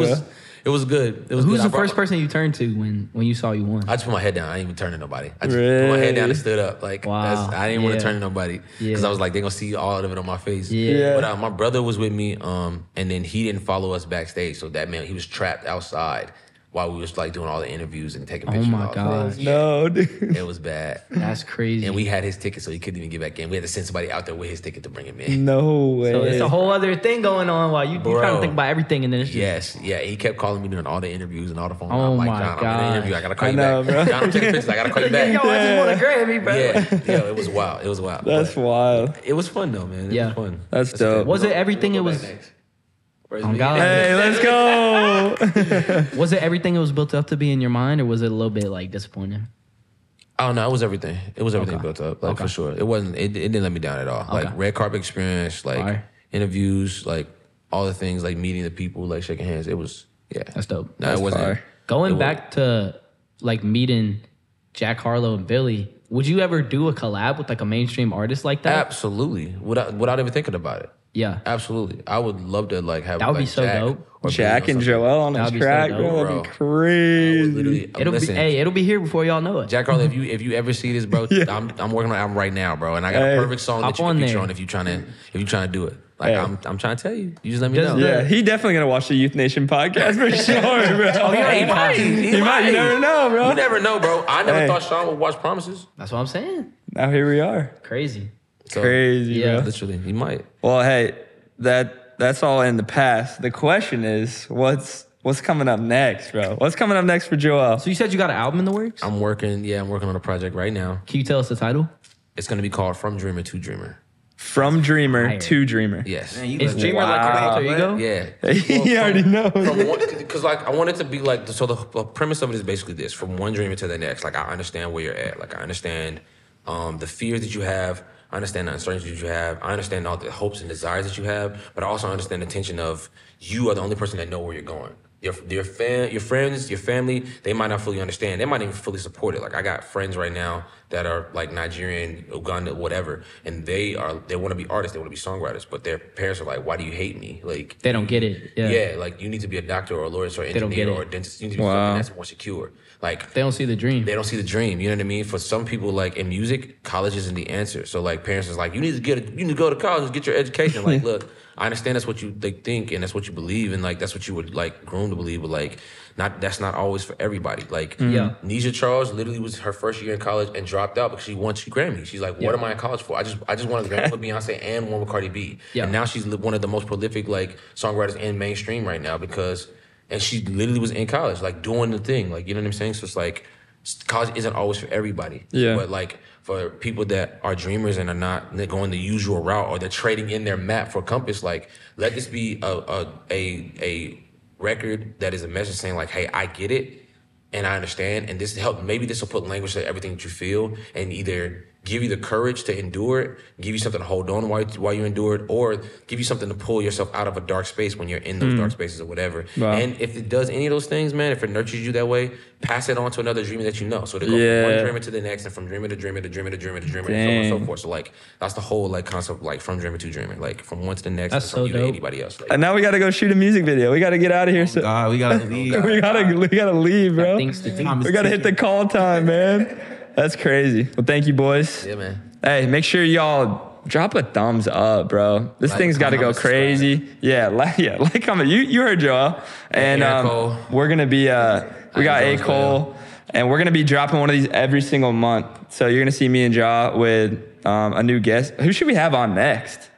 was good. It was Who's good. the first person you turned to when you saw you won? I just put my head down. I didn't even turn to nobody. I just put my head down and stood up. Like, Wow. I didn't want to turn to nobody because Yeah. I was like, they're gonna see all of it on my face. Yeah. But my brother was with me, and then he didn't follow us backstage, so that meant he was trapped outside while we was like doing all the interviews and taking pictures. Oh my and all that. gosh. No, dude. It was bad. That's crazy. And we had his ticket, so he couldn't even get back in. We had to send somebody out there with his ticket to bring him in. No way. so it's a whole other thing going on while you're trying to think about everything, and then it's just Yes, yeah. He kept calling me during all the interviews and all the phone. Oh I'm like, my John, I'm in God. an interview. I gotta call I you know, back. bro. John, I'm taking pictures. I gotta call you back. Yo, I just want a Grammy, bro. Yeah, it was wild. It was wild. That's But wild. it was fun though, man. It Yeah. was fun. That's dope. Was it everything it was? Oh, God. Hey, let's go. Was it everything it was built up to be in your mind, or was it a little bit like disappointing? Oh no, it was everything. It was everything Okay. built up, like Okay. for sure. It wasn't. It didn't let me down at all. Okay. Like red carpet experience, like Fire. interviews, like all the things, like meeting the people, like shaking hands. It was That's dope. No, it wasn't. fire. Going it back to like meeting Jack Harlow and Billy, would you ever do a collab with like a mainstream artist like that? Absolutely, without even thinking about it. Yeah. Absolutely, I would love to like have That would like be so Jack dope. or Jack Billy on and something. Joel on a That'd be so track, dope, bro. That'd bro. be crazy. Literally, Listen, it'll be here before y'all know it. Jack Harlow, if you ever see this, bro, I'm working on an album right now, bro, and I got Hey. a perfect song Hop that you can on feature there. on if you trying to do it. Like Hey. I'm trying to tell you. You just let me Just know. Yeah, he definitely gonna watch the Youth Nation podcast for sure, bro. Oh, He might. He might. You never know, bro. You never know, bro. I never Hey. thought Sean would watch Promises. That's what I'm saying. Now here we are. Crazy. So, Crazy, Yeah. bro. Literally, he might. Well, hey, that's all in the past. The question is, what's coming up next, bro? What's coming up next for Joel? So you said you got an album in the works? I'm working on a project right now. Can you tell us the title? It's gonna be called From Dreamer to Dreamer. From Dreamer Fire. to Dreamer. Yes. Is Dreamer like your alter ego? Yeah. He already knows. Because like I want it to be like so the premise of it is basically this: from one dreamer to the next. Like I understand where you're at. Like I understand the fears that you have. I understand the uncertainty that you have. I understand all the hopes and desires that you have. But I also understand the tension of you are the only person that know where you're going. Your friends, your family, they might not fully understand. They might even fully support it. Like I got friends right now that are like Nigerian, Uganda, whatever, and they want to be artists, they want to be songwriters, but their parents are like, "Why do you hate me?" Like They don't get it. Yeah. yeah, like you need to be a doctor or a lawyer or an They don't engineer get or it. a dentist. You need to be Wow. something that's more secure. Like They don't see the dream. they don't see the dream. You know what I mean? For some people, like in music, college isn't the answer. So like parents is like, you need to go to college and get your education. Like, look, I understand that's what you think and that's what you believe and like that's what you would like groom to believe, but like that's not always for everybody. Like Yeah. Nisha Charles literally was her first year in college and dropped out because she won 2 Grammys. She's like, what am I in college for? I just won a Grammy with Beyonce and one with Cardi B. Yeah. And now she's one of the most prolific like songwriters in mainstream right now and she literally was in college, like doing the thing. Like, you know what I'm saying? So it's like college isn't always for everybody. Yeah. But like for people that are dreamers and are not going the usual route or they're trading in their map for compass, like let this be a record that is a message saying like, hey, I get it and I understand, and maybe this will put language to everything that you feel and either give you the courage to endure it, give you something to hold on while you endure it, or give you something to pull yourself out of a dark space when you're in those dark spaces or whatever. Wow. And if it does any of those things, man, if it nurtures you that way, pass it on to another dreamer that you know. So they go Yeah. from one dreamer to the next, and from dreamer to dreamer to dreamer to dreamer to dreamer, and so on and Dang. so forth. So like that's the whole like concept, like from dreamer to dreamer, like from one to the next, That's and from so you to dope. anybody else. Like, And now we gotta go shoot a music video. We gotta get out of here. So God, we gotta leave. we gotta leave, bro. Things to do. We gotta hit the call time, man. That's crazy. Well, thank you, boys. yeah, man. Hey, make sure y'all drop a thumbs up, bro. This Like, thing's got to go comment, crazy. Like, comment. You heard Joel, and Aaron Cole. we're gonna be we got A Jones, Cole, and we're gonna be dropping one of these every single month. So you're gonna see me and Ja with a new guest. Who should we have on next?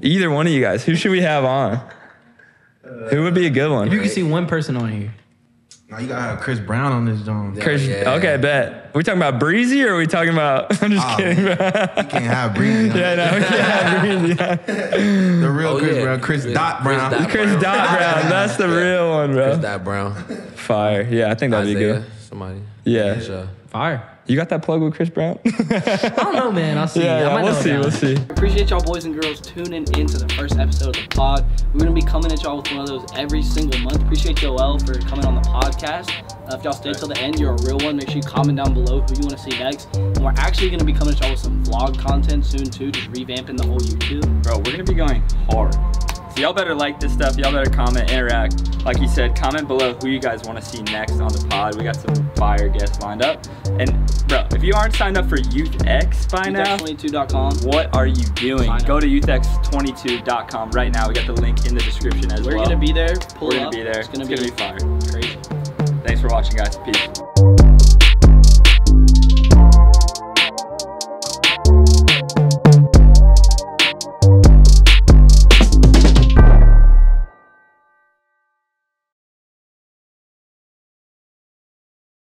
Either one of you guys. Who should we have on? Who would be a good If you one? can see one person on here. Now you gotta have Chris Brown on this joint. Chris, Yeah. okay, bet. Are we talking about Breezy or are we talking about? I'm just kidding, bro. You can't have Breezy. Yeah, no, we can't have Breezy. The real Oh, Chris yeah. Brown, Chris Dot Chris Brown. Dot Chris Dot Brown. That's the real one, Chris bro. Dot Brown, Fire. Yeah, I think that'd be Isaiah. good. somebody. Yeah. Fire. You got that plug with Chris Brown? I don't know, man. I'll see. Yeah, I might we'll know see. about We'll it. see. Appreciate y'all boys and girls tuning into the first episode of the pod. We're going to be coming at y'all with one of those every single month. Appreciate Joel for coming on the podcast. If y'all stay till the end, you're a real one. Make sure you comment down below who you want to see next. And we're actually going to be coming at y'all with some vlog content soon too, just revamping the whole YouTube. Bro, we're going to be going hard. So y'all better like this stuff. Y'all better comment, interact. Like you said, comment below who you guys want to see next on the pod. We got some fire guests lined up. And bro, if you aren't signed up for YouthX by now, YouthX22.com. what are you doing? Sign up. Go to YouthX22.com right now. We got the link in the description as We're well. going to be there. Pull We're it gonna up. be there. It's going to be be fire. crazy. Thanks for watching, guys. Peace.